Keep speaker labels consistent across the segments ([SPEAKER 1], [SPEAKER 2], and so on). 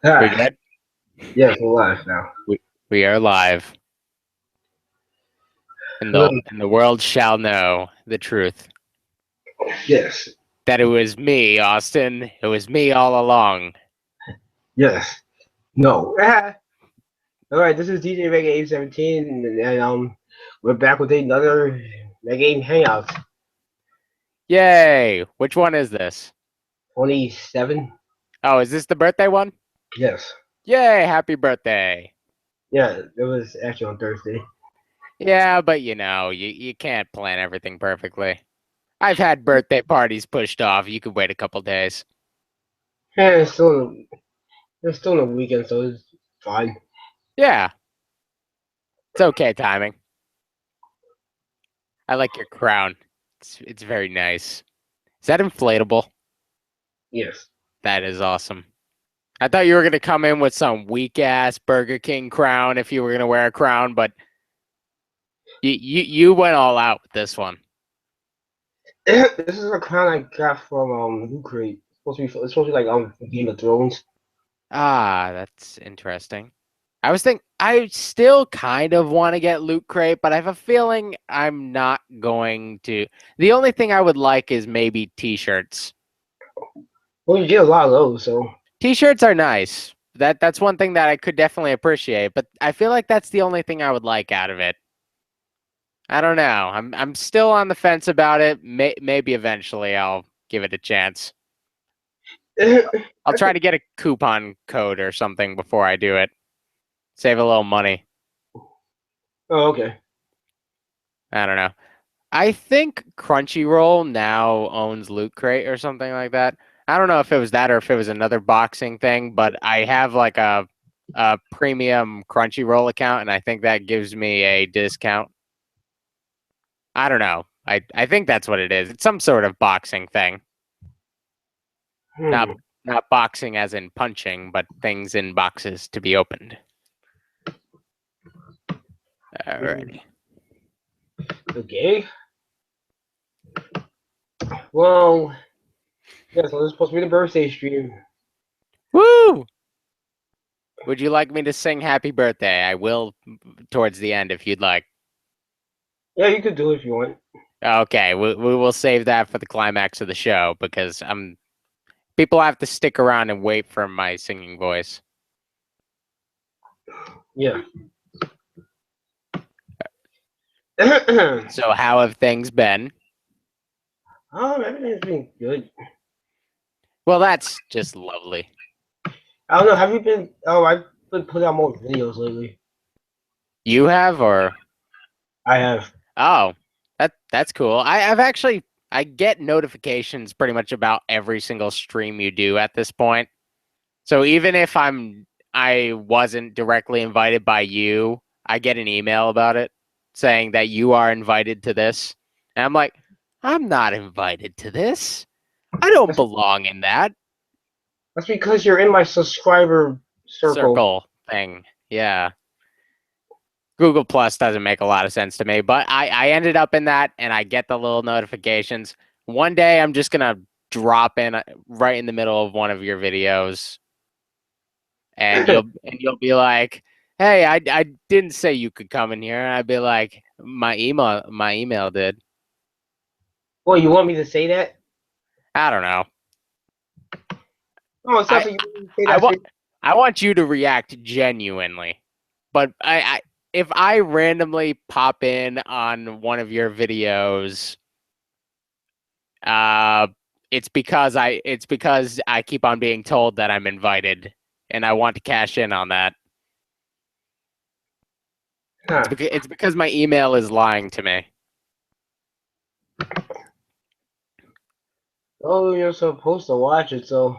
[SPEAKER 1] We
[SPEAKER 2] Ah,
[SPEAKER 1] good?
[SPEAKER 2] yes, we're live now.
[SPEAKER 1] We we are live, and
[SPEAKER 2] Hello.
[SPEAKER 1] the world shall know the truth
[SPEAKER 2] Yes,
[SPEAKER 1] that it was me, Austin. It was me all along.
[SPEAKER 2] yes. No. All right, this is DJ Mega 817, and we're back with another Mega Game Hangout.
[SPEAKER 1] Yay! Which one is this?
[SPEAKER 2] 27.
[SPEAKER 1] Oh, is this the birthday one?
[SPEAKER 2] Yes.
[SPEAKER 1] Yay! Happy birthday!
[SPEAKER 2] Yeah, it was actually on Thursday.
[SPEAKER 1] Yeah, but you can't plan everything perfectly. I've had birthday parties pushed off. You could wait a couple days.
[SPEAKER 2] Yeah, it's still in the weekend, so it's fine.
[SPEAKER 1] Yeah, it's okay timing. I like your crown. It's very nice. Is that inflatable?
[SPEAKER 2] Yes.
[SPEAKER 1] That is awesome. I thought you were gonna come in with some weak ass Burger King crown if you were gonna wear a crown, but you went all out with this one.
[SPEAKER 2] This is a crown I got from Loot Crate. It's supposed to be like Game of Thrones.
[SPEAKER 1] Ah, that's interesting. I still kind of want to get Loot Crate, but I have a feeling I'm not going to. The only thing I would like is maybe t-shirts.
[SPEAKER 2] Well, you get a lot of those, so
[SPEAKER 1] T-shirts are nice. That's one thing that I could definitely appreciate, but I feel like that's the only thing I would like out of it. I don't know. I'm still on the fence about it. Maybe eventually I'll give it a chance. I'll
[SPEAKER 2] I
[SPEAKER 1] try
[SPEAKER 2] think.
[SPEAKER 1] to get a coupon code or something before I do it. Save a little money.
[SPEAKER 2] Oh, okay.
[SPEAKER 1] I don't know. I think Crunchyroll now owns Loot Crate or something like that. I don't know if it was that or if it was another boxing thing, but I have like a premium Crunchyroll account, and I think that gives me a discount. I don't know. I think that's what it is. It's some sort of boxing thing. Not
[SPEAKER 2] Hmm.
[SPEAKER 1] not boxing as in punching, but things in boxes to be opened. Alrighty.
[SPEAKER 2] Okay. Well, yeah, so this is supposed to be the birthday stream.
[SPEAKER 1] Woo! Would you like me to sing happy birthday? I will towards the end if you'd like.
[SPEAKER 2] Yeah, you could do it if you want.
[SPEAKER 1] Okay, we will save that for the climax of the show because people have to stick around and wait for my singing voice.
[SPEAKER 2] Yeah.
[SPEAKER 1] So how have things been?
[SPEAKER 2] Everything's been good.
[SPEAKER 1] Well, that's just lovely.
[SPEAKER 2] I don't know. Have you been? Oh, I've been putting out more videos lately.
[SPEAKER 1] You have or
[SPEAKER 2] I have.
[SPEAKER 1] oh, that's cool. I get notifications pretty much about every single stream you do at this point. So even if I wasn't directly invited by you, I get an email about it saying that you are invited to this. And I'm like, I'm not invited to this. I don't
[SPEAKER 2] That's,
[SPEAKER 1] belong in that
[SPEAKER 2] that's because you're in my subscriber circle.
[SPEAKER 1] circle thing. Yeah. Google Plus doesn't make a lot of sense to me, but I ended up in that and I get the little notifications. One day I'm just gonna drop in right in the middle of one of your videos and you'll be like, "Hey, I didn't say you could come in here." I'd be like, my email did."
[SPEAKER 2] Well, you want me to say that?
[SPEAKER 1] I don't know.
[SPEAKER 2] Oh, it sounds
[SPEAKER 1] I
[SPEAKER 2] like you want me to say
[SPEAKER 1] I
[SPEAKER 2] that
[SPEAKER 1] want
[SPEAKER 2] straight.
[SPEAKER 1] I want you to react genuinely. But I if I randomly pop in on one of your videos, uh it's because I keep on being told that I'm invited and I want to cash in on that.
[SPEAKER 2] Huh.
[SPEAKER 1] It's because my email is lying to me.
[SPEAKER 2] Oh, you're supposed to watch it, so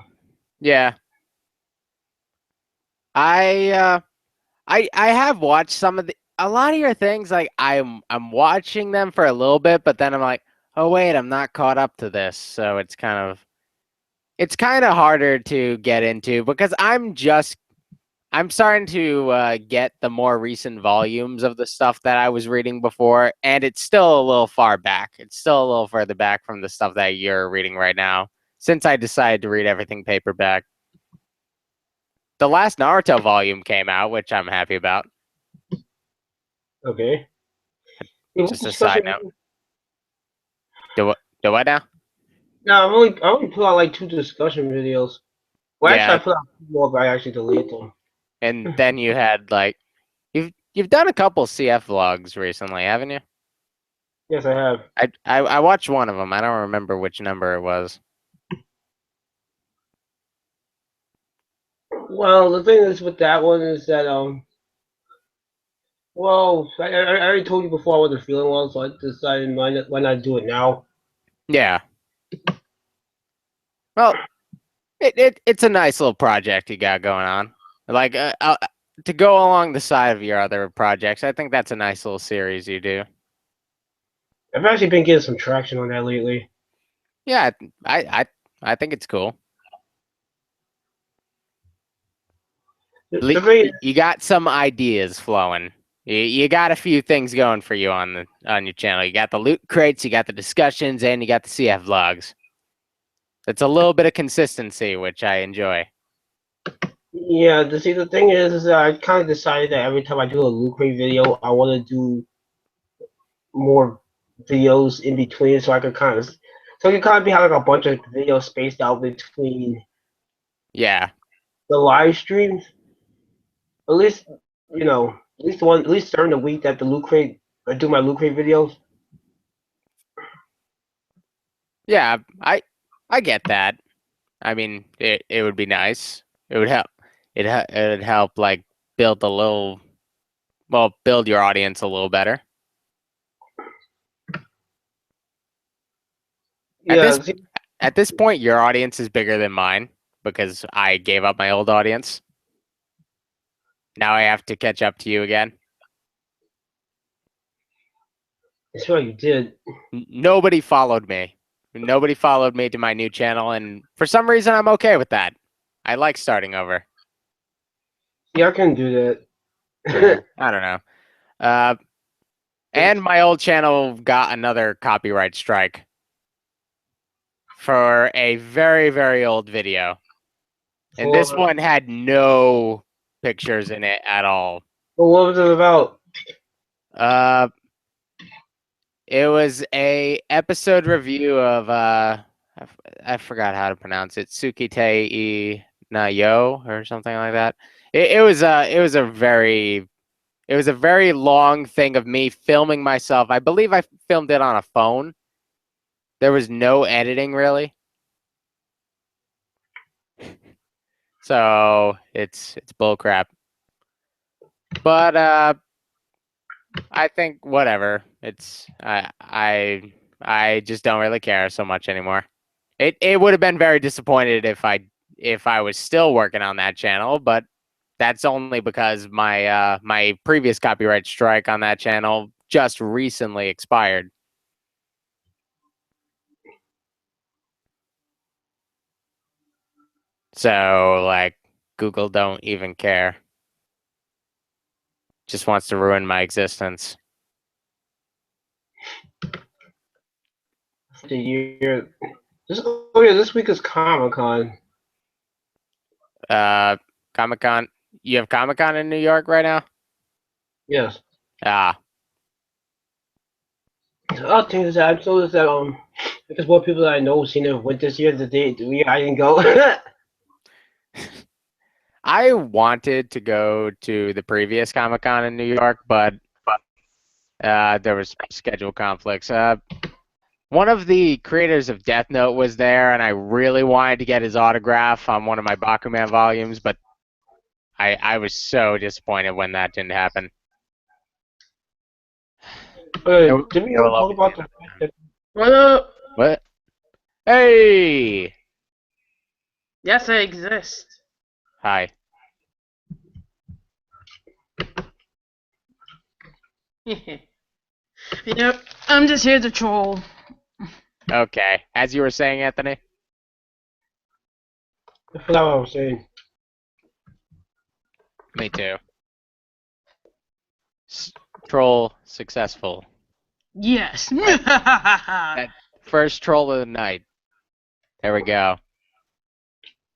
[SPEAKER 1] Yeah. I I have watched some of a lot of your things. Like I'm watching them for a little bit, but then I'm like, oh wait, I'm not caught up to this, so it's kind of harder to get into because I'm starting to get the more recent volumes of the stuff that I was reading before, and it's still a little far back. It's still a little further back from the stuff that you're reading right now, since I decided to read everything paperback. the last Naruto volume came out, which I'm happy about.
[SPEAKER 2] Okay. Yeah, what
[SPEAKER 1] Just a side
[SPEAKER 2] discussion?
[SPEAKER 1] note. Do what now?
[SPEAKER 2] No, I only put out like 2 discussion videos. Well, actually,
[SPEAKER 1] Yeah,
[SPEAKER 2] I put out 2 more, but I actually deleted them.
[SPEAKER 1] and then you had like you've done a couple CF vlogs recently, haven't you?
[SPEAKER 2] Yes, I have.
[SPEAKER 1] I watched one of them. I don't remember which number it was.
[SPEAKER 2] Well, the thing is with that one is that well, I already told you before what the feeling was, so I decided why not do it now.
[SPEAKER 1] Yeah. Well, it's a nice little project you got going on. Like to go along the side of your other projects, I think that's a nice little series you do.
[SPEAKER 2] I've actually been getting some traction on that lately.
[SPEAKER 1] Yeah, I think it's cool.
[SPEAKER 2] The thing
[SPEAKER 1] You got some ideas flowing. You got a few things going for you on your channel. You got the loot crates, you got the discussions, and you got the CF vlogs. It's a little bit of consistency, which I enjoy.
[SPEAKER 2] yeah, the thing is that I kind of decided that every time I do a loot crate video, I want to do more videos in between, so I could kind of so it can kind of be have like a bunch of videos spaced out between
[SPEAKER 1] Yeah,
[SPEAKER 2] the live streams. At least at least during the week that the loot crate I do my loot crate videos.
[SPEAKER 1] yeah, I get that. I mean, it would be nice. It would help. It would help like build a little, well, build your audience a little better. At
[SPEAKER 2] Yeah,
[SPEAKER 1] this
[SPEAKER 2] see,
[SPEAKER 1] at this point, your audience is bigger than mine because I gave up my old audience. Now I have to catch up to you again.
[SPEAKER 2] that's what you did.
[SPEAKER 1] Nobody followed me. Nobody followed me to my new channel, and for some reason, I'm okay with that. I like starting over.
[SPEAKER 2] Yeah, I can do
[SPEAKER 1] Yeah,
[SPEAKER 2] that.
[SPEAKER 1] I don't know. Uh, and my old channel got another copyright strike for a very, very old video. And this
[SPEAKER 2] For
[SPEAKER 1] one had no pictures in it at all.
[SPEAKER 2] what was it about?
[SPEAKER 1] Uh, it was a episode review of I forgot how to pronounce it. Tsukite na Yo or something like that. It was a very long thing of me filming myself. I believe I filmed it on a phone. There was no editing really. So it's bullcrap. But I think whatever. I just don't really care so much anymore. It would have been very disappointed if I was still working on that channel, but that's only because my previous copyright strike on that channel just recently expired. So like Google don't even care. Just wants to ruin my existence.
[SPEAKER 2] The year. Oh yeah, this week is Comic Con.
[SPEAKER 1] Uh Comic Con, you have Comic Con in New York right now?
[SPEAKER 2] Yes.
[SPEAKER 1] Ah.
[SPEAKER 2] The other thing is that I've noticed that because more people that I know seen it went this year. I didn't go.
[SPEAKER 1] I wanted to go to the previous Comic Con in New York, but there was schedule conflicts. One of the creators of Death Note was there, and I really wanted to get his autograph on one of my Bakuman volumes, but I was so disappointed when that didn't happen.
[SPEAKER 2] Did we
[SPEAKER 1] There
[SPEAKER 2] ever
[SPEAKER 1] will
[SPEAKER 2] talk
[SPEAKER 1] always be
[SPEAKER 2] about
[SPEAKER 1] a
[SPEAKER 2] the
[SPEAKER 1] next
[SPEAKER 2] fact
[SPEAKER 1] time.
[SPEAKER 2] that what up?
[SPEAKER 1] What? Hey!
[SPEAKER 3] Yes, I exist.
[SPEAKER 1] Hi.
[SPEAKER 3] Yep, I'm just here to troll.
[SPEAKER 1] Okay. As you were saying, Anthony?
[SPEAKER 2] I forgot what I was saying.
[SPEAKER 1] Me too. S Troll successful.
[SPEAKER 3] Yes.
[SPEAKER 1] That first troll of the night. There we go.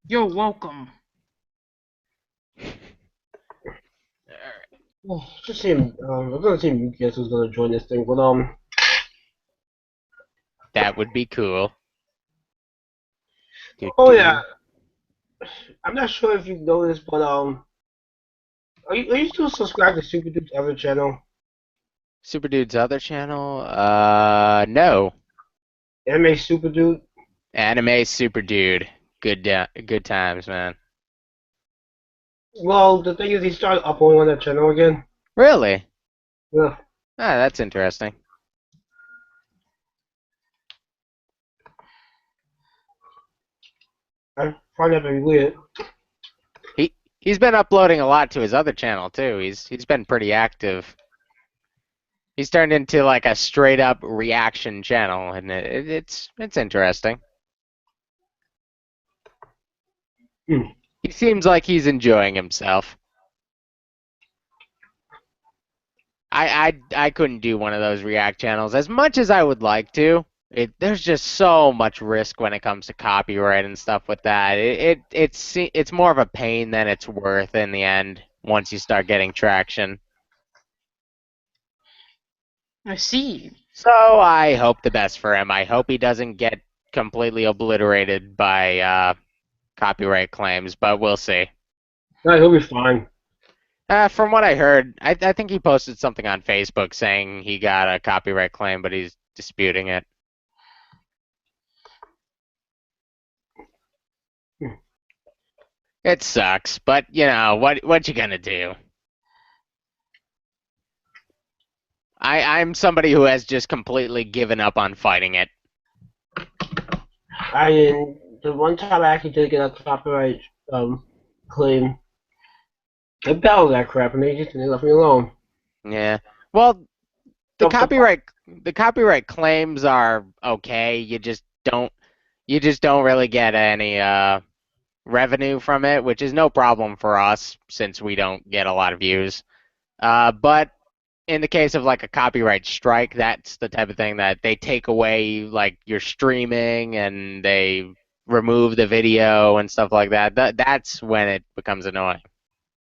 [SPEAKER 3] You're welcome.
[SPEAKER 2] Well, just seeing, I'm gonna see if UPS is gonna join this thing, but
[SPEAKER 1] That would be cool. Do
[SPEAKER 2] oh yeah,
[SPEAKER 1] do.
[SPEAKER 2] I'm not sure if you know this, but are you still subscribed to Super Dude's other channel,
[SPEAKER 1] Super Dude's other channel? No.
[SPEAKER 2] Anime Super Dude?
[SPEAKER 1] Anime Super Dude. Good times, man.
[SPEAKER 2] Well, the thing is, he started uploading on that channel again.
[SPEAKER 1] Really?
[SPEAKER 2] Yeah,
[SPEAKER 1] Ah, that's interesting.
[SPEAKER 2] I find that very weird.
[SPEAKER 1] He's been uploading a lot to his other channel too. He's been pretty active. He's turned into like a straight up reaction channel, and it's interesting.
[SPEAKER 2] Hmm.
[SPEAKER 1] He seems like he's enjoying himself. I couldn't do one of those react channels as much as I would like to. There's just so much risk when it comes to copyright and stuff with that. It's more of a pain than it's worth in the end once you start getting traction.
[SPEAKER 3] I see.
[SPEAKER 1] So I hope the best for him. I hope he doesn't get completely obliterated by copyright claims, but we'll see.
[SPEAKER 2] Yeah, he'll be fine.
[SPEAKER 1] From what I heard, I think he posted something on Facebook saying he got a copyright claim, but he's disputing it.
[SPEAKER 2] Hmm.
[SPEAKER 1] It sucks, but you know what you gonna do? I'm somebody who has just completely given up on fighting it.
[SPEAKER 2] The one time I actually did get a copyright claim, I battled that crap and they left me alone.
[SPEAKER 1] Yeah. Well, the
[SPEAKER 2] The, the,
[SPEAKER 1] copyright claims are okay. You just don't really get any revenue from it, which is no problem for us since we don't get a lot of views. But in the case of like a copyright strike, that's the type of thing that they take away like your streaming and they remove the video and stuff like that. That's when it becomes annoying.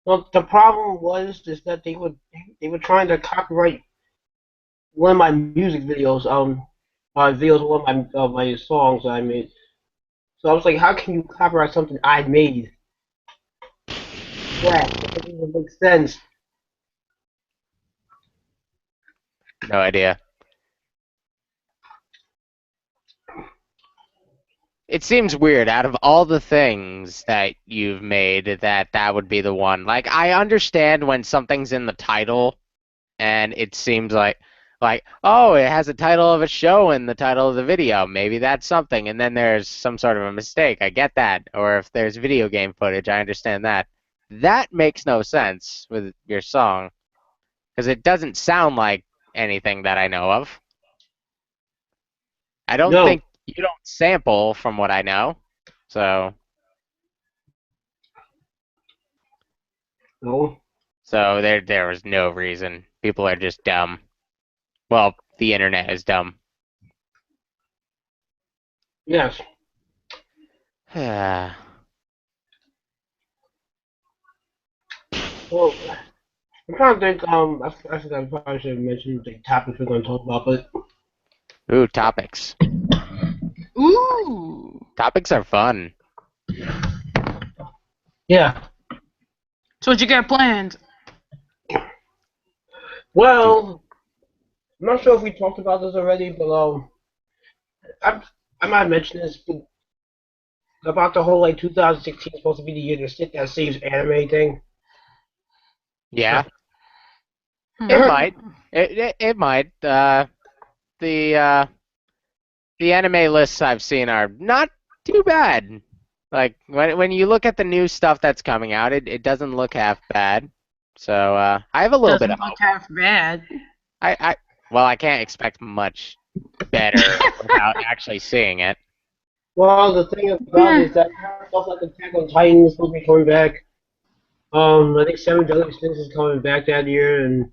[SPEAKER 2] well, the problem was is that they were trying to copyright one of my music videos, videos of one of my songs that I made. So I was like, how can you copyright something I made? Yeah, that doesn't even make sense.
[SPEAKER 1] No idea. It seems weird out of all the things that you've made that would be the one. Like I understand when something's in the title and it seems like oh it has a title of a show in the title of the video, maybe that's something, and then there's some sort of a mistake, I get that. Or if there's video game footage, I understand that. That makes no sense with your song because it doesn't sound like anything that I know of. I don't
[SPEAKER 2] No,
[SPEAKER 1] think you don't sample from what I know, so
[SPEAKER 2] no,
[SPEAKER 1] there was no reason. People are just dumb. Well, the internet is dumb.
[SPEAKER 2] yes. Well, I'm trying to think. I think I probably should have mentioned the topics we're going to talk about, but
[SPEAKER 1] Ooh, topics.
[SPEAKER 3] Ooh.
[SPEAKER 1] Topics are fun.
[SPEAKER 2] yeah.
[SPEAKER 3] So what you got planned?
[SPEAKER 1] Do
[SPEAKER 2] Well, I'm not sure if we talked about this already, but I I might mention this but about the whole like 2016 supposed to be the year the shit that saves anime thing.
[SPEAKER 1] Yeah, it
[SPEAKER 3] Hmm.
[SPEAKER 1] might. It might. The uh, the anime lists I've seen are not too bad. Like when you look at the new stuff that's coming out, it doesn't look half bad. So I have a little bit of
[SPEAKER 3] Doesn't look
[SPEAKER 1] hope.
[SPEAKER 3] half bad.
[SPEAKER 1] I well, I can't expect much better without actually seeing it.
[SPEAKER 2] Well, the thing about it
[SPEAKER 3] Hmm.
[SPEAKER 2] is that stuff like Attack on Titan is supposed to be coming back. I think Seven Deadly Sins is coming back that year, and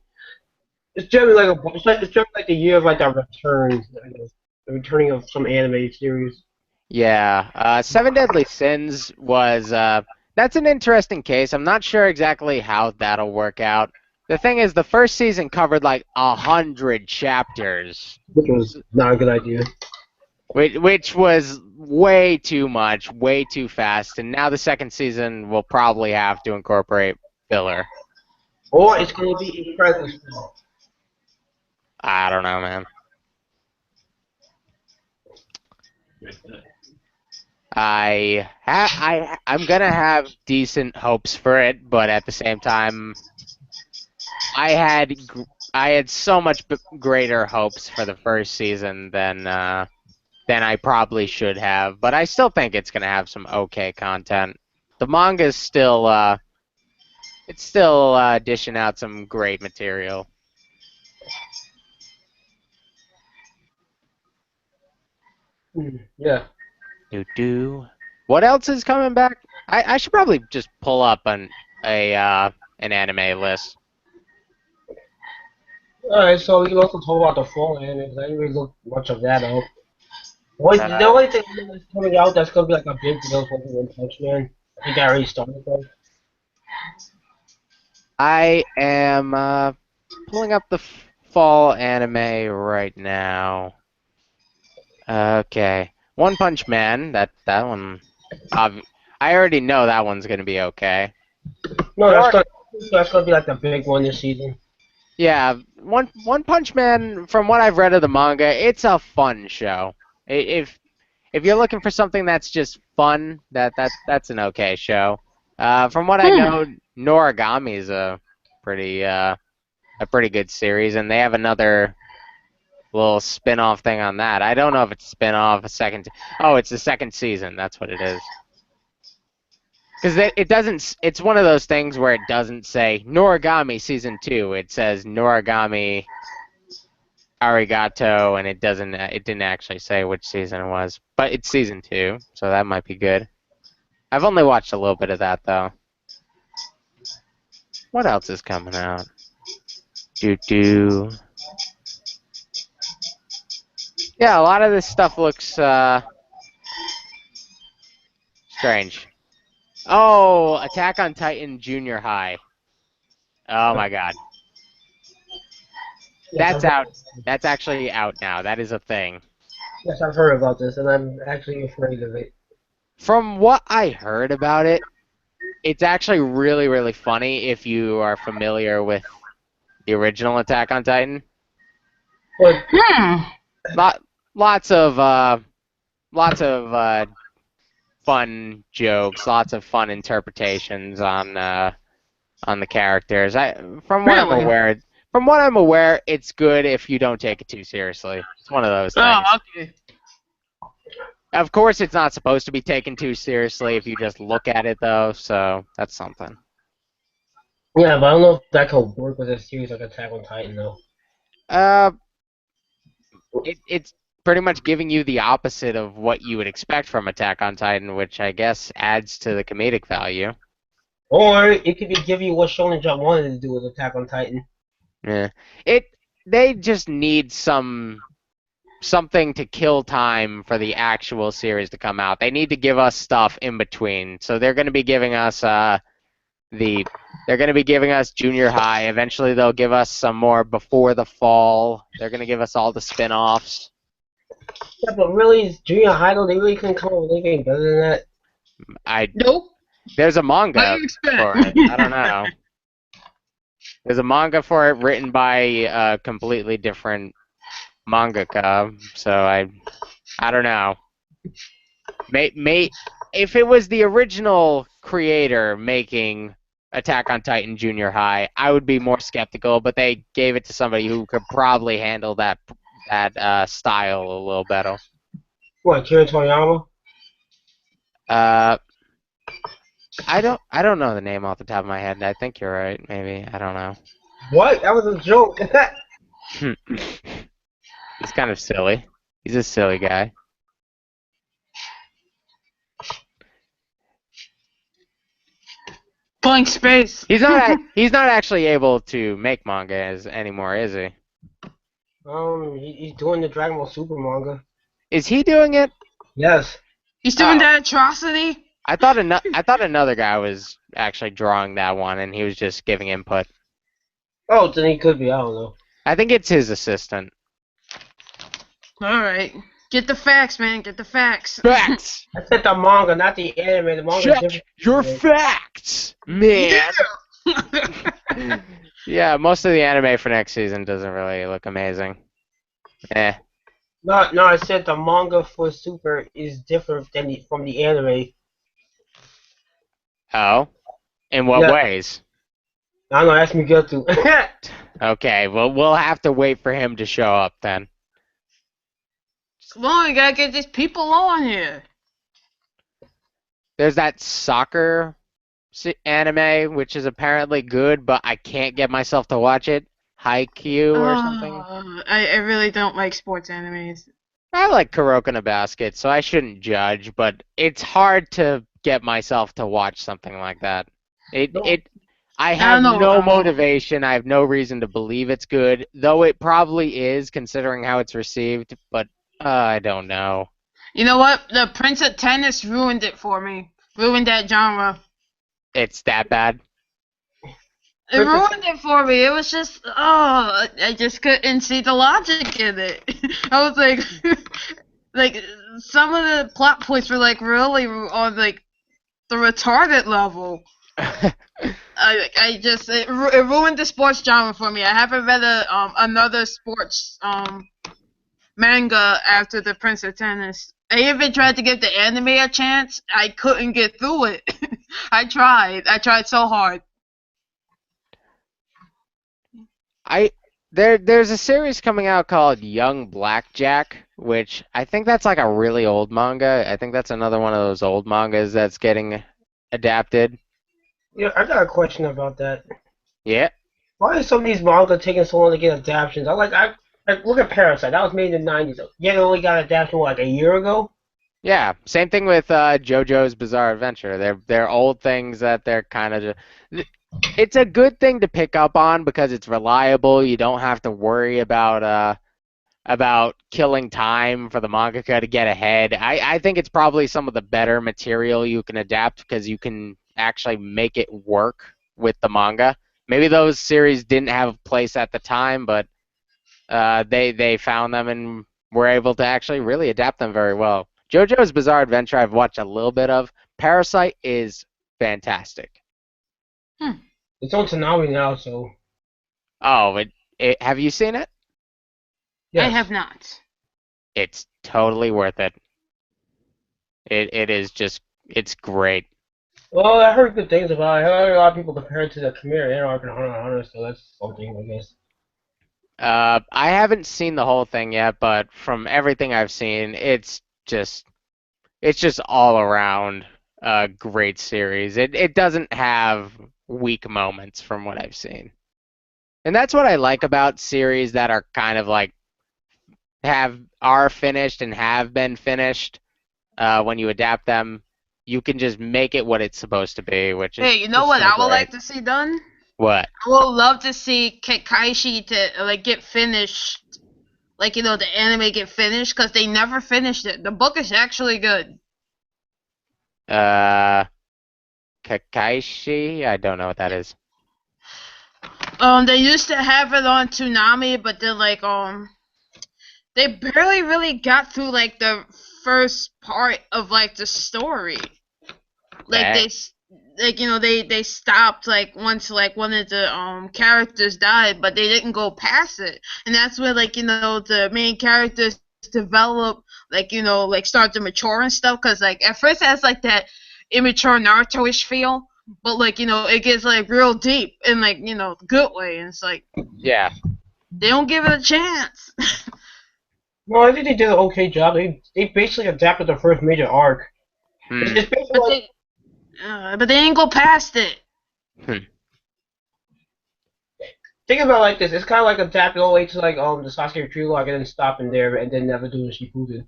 [SPEAKER 2] it's generally like it's generally like the year of like a return, I guess, the returning of some anime series.
[SPEAKER 1] Yeah, Seven Deadly Sins was that's an interesting case. I'm not sure exactly how that'll work out. The thing is, the first season covered like 100 chapters,
[SPEAKER 2] which was not a good idea.
[SPEAKER 1] which was way too much, way too fast. And now the second season will probably have to incorporate filler.
[SPEAKER 2] Or it's going to be incredibly small.
[SPEAKER 1] I don't know, man. I'm gonna have decent hopes for it, but at the same time, I had so much greater hopes for the first season than I probably should have. But I still think it's gonna have some okay content. The manga's still it's still dishing out some great material.
[SPEAKER 2] Yeah.
[SPEAKER 1] What else is coming back? I should probably just pull up an anime list.
[SPEAKER 2] Alright, so we can also talk about the fall anime, because I didn't really look much of that up. What, the only thing that's coming out that's going to be like a big deal for One Punch Man, I think I already started though.
[SPEAKER 1] I am pulling up the fall anime right now. Okay, One Punch Man. That one. I already know that one's gonna be okay.
[SPEAKER 2] No, that's going to be like the big one this season.
[SPEAKER 1] Yeah, One Punch Man. From what I've read of the manga, it's a fun show. If you're looking for something that's just fun, that's an okay show. From what I know, Noragami is a pretty good series, and they have another little spin-off thing on that. I don't know if it's a spin-off, Oh, it's the second season. That's what it is. Because it doesn't. It's one of those things where it doesn't say Noragami season 2. It says Noragami Arigato, and it doesn't. It didn't actually say which season it was, but it's season 2, so that might be good. I've only watched a little bit of that though. What else is coming out? Yeah, a lot of this stuff looks strange. Oh, Attack on Titan Junior High. Oh my God. That's out. That's actually out now. That is a thing.
[SPEAKER 2] Yes, I've heard about this, and I'm actually afraid of it.
[SPEAKER 1] From what I heard about it, it's actually really, really funny if you are familiar with the original Attack on Titan.
[SPEAKER 2] But
[SPEAKER 1] Lots of fun jokes, lots of fun interpretations on the characters. From what I'm aware, it's good if you don't take it too seriously. It's one of those things.
[SPEAKER 3] Oh, okay.
[SPEAKER 1] Of course, it's not supposed to be taken too seriously if you just look at it, though. So that's something.
[SPEAKER 2] yeah, but I don't know if that could work with a series like Attack on Titan though.
[SPEAKER 1] It's pretty much giving you the opposite of what you would expect from Attack on Titan, which I guess adds to the comedic value.
[SPEAKER 2] Or it could be give you what Shonen Jump wanted to do with Attack on Titan.
[SPEAKER 1] Yeah, they just need something to kill time for the actual series to come out. They need to give us stuff in between. So they're going to be giving us Junior High. Eventually they'll give us some more before the fall. They're going to give us all the spin-offs.
[SPEAKER 2] Yeah, but really, Junior High though, they really couldn't come up with anything better than that.
[SPEAKER 3] Nope.
[SPEAKER 1] There's a manga
[SPEAKER 3] What do you expect?
[SPEAKER 1] for it. I don't know. There's a manga for it written by a completely different mangaka. So I don't know. If it was the original creator making Attack on Titan Junior High, I would be more skeptical. But they gave it to somebody who could probably handle that style a little better.
[SPEAKER 2] What, Kira Toriyama?
[SPEAKER 1] I don't know the name off the top of my head. I think you're right. Maybe I don't know.
[SPEAKER 2] What? That was a joke.
[SPEAKER 1] He's kind of silly. He's a silly guy.
[SPEAKER 3] Blank space.
[SPEAKER 1] He's not actually able to make manga anymore, is he?
[SPEAKER 2] He's doing the Dragon Ball Super manga.
[SPEAKER 1] Is he doing it?
[SPEAKER 2] Yes.
[SPEAKER 3] He's doing that atrocity.
[SPEAKER 1] I thought another guy was actually drawing that one, and he was just giving input.
[SPEAKER 2] Oh, then he could be. I don't know.
[SPEAKER 1] I think it's his assistant.
[SPEAKER 3] Alright. Get the facts, man. Get the facts.
[SPEAKER 1] Facts.
[SPEAKER 2] I said the manga, not the anime. The manga is
[SPEAKER 1] Check
[SPEAKER 2] different.
[SPEAKER 1] your facts, man.
[SPEAKER 3] Yeah.
[SPEAKER 1] Yeah, most of the anime for next season doesn't really look amazing. Eh.
[SPEAKER 2] No, no, I said the manga for Super is different from the anime.
[SPEAKER 1] Oh? In what
[SPEAKER 2] Yeah,
[SPEAKER 1] ways?
[SPEAKER 2] I don't know. Ask me good too.
[SPEAKER 1] Okay, well, we'll have to wait for him to show up then.
[SPEAKER 3] Come on, we gotta get these people on here.
[SPEAKER 1] There's that soccer anime, which is apparently good, but I can't get myself to watch it. Haikyuu or something.
[SPEAKER 3] I really don't like sports animes.
[SPEAKER 1] I like Kuroko no Basket, so I shouldn't judge, but it's hard to get myself to watch something like that.
[SPEAKER 2] No.
[SPEAKER 1] I
[SPEAKER 3] I
[SPEAKER 1] have
[SPEAKER 3] don't know.
[SPEAKER 1] no motivation. I have no reason to believe it's good, though it probably is considering how it's received, but I don't know.
[SPEAKER 3] You know what? The Prince of Tennis ruined it for me. Ruined that genre.
[SPEAKER 1] It's that bad.
[SPEAKER 3] It ruined it for me. It was just, I just couldn't see the logic in it. I was like, like some of the plot points were like really on like the retarded level. I just it ruined the sports genre for me. I haven't read another sports manga after the Prince of Tennis. I even tried to give the anime a chance. I couldn't get through it. I tried. I tried so hard.
[SPEAKER 1] There's a series coming out called Young Blackjack, which I think that's like a really old manga. I think that's another one of those old mangas that's getting adapted.
[SPEAKER 2] Yeah, I got a question about that.
[SPEAKER 1] Yeah.
[SPEAKER 2] Why is some of these manga taking so long to get adaptations? I look at Parasite. That was made in the '90s. Yet it only got adapted like a year ago.
[SPEAKER 1] Yeah, same thing with JoJo's Bizarre Adventure. They're old things that they're kind of it's a good thing to pick up on because it's reliable. You don't have to worry about killing time for the mangaka to get ahead. I think it's probably some of the better material you can adapt because you can actually make it work with the manga. Maybe those series didn't have a place at the time, but they found them and were able to actually really adapt them very well. JoJo's Bizarre Adventure I've watched a little bit of. Parasite is fantastic.
[SPEAKER 2] It's on Toonami now, so
[SPEAKER 1] Oh, have you seen it?
[SPEAKER 2] yes.
[SPEAKER 3] I have not.
[SPEAKER 1] It's totally worth it. It is just it's great.
[SPEAKER 2] Well, I heard good things about it. I heard a lot of people compare it to the Chimera Anarch and Hunter x Hunter, so that's something, I guess.
[SPEAKER 1] I haven't seen the whole thing yet, but from everything I've seen, it's just all around a great series. It doesn't have weak moments from what I've seen. And that's what I like about series that are kind of like are finished and have been finished. When you adapt them, you can just make it what it's supposed to be, which is
[SPEAKER 3] Hey, you know
[SPEAKER 1] just
[SPEAKER 3] what
[SPEAKER 1] so
[SPEAKER 3] I would
[SPEAKER 1] great.
[SPEAKER 3] like to see done?
[SPEAKER 1] What?
[SPEAKER 3] I would love to see Kaishi to like get finished. Like, you know, the anime get finished because they never finished it. The book is actually good.
[SPEAKER 1] Uh, Kakaishi? I don't know what that is.
[SPEAKER 3] They used to have it on Toonami, but then like they barely really got through like the first part of like the story. Like
[SPEAKER 1] Dang.
[SPEAKER 3] like, you know, they stopped like once like one of the characters died, but they didn't go past it. And that's where, like, you know, the main characters develop, like, you know, like start to mature and stuff, because like at first it has like that immature Naruto-ish feel, but like, you know, it gets like real deep in, like, you know, good way, and it's like
[SPEAKER 1] Yeah.
[SPEAKER 3] they don't give it a chance.
[SPEAKER 2] No, I think they did an okay job. They basically adapted the first major arc. It's,
[SPEAKER 1] Hmm.
[SPEAKER 2] it's basically
[SPEAKER 3] but
[SPEAKER 2] like
[SPEAKER 3] but they didn't go past it.
[SPEAKER 2] think about it like this. It's kind of like adapting all the way to like the Sasuke retrieval arc and then stopping there and then never doing Shippuden.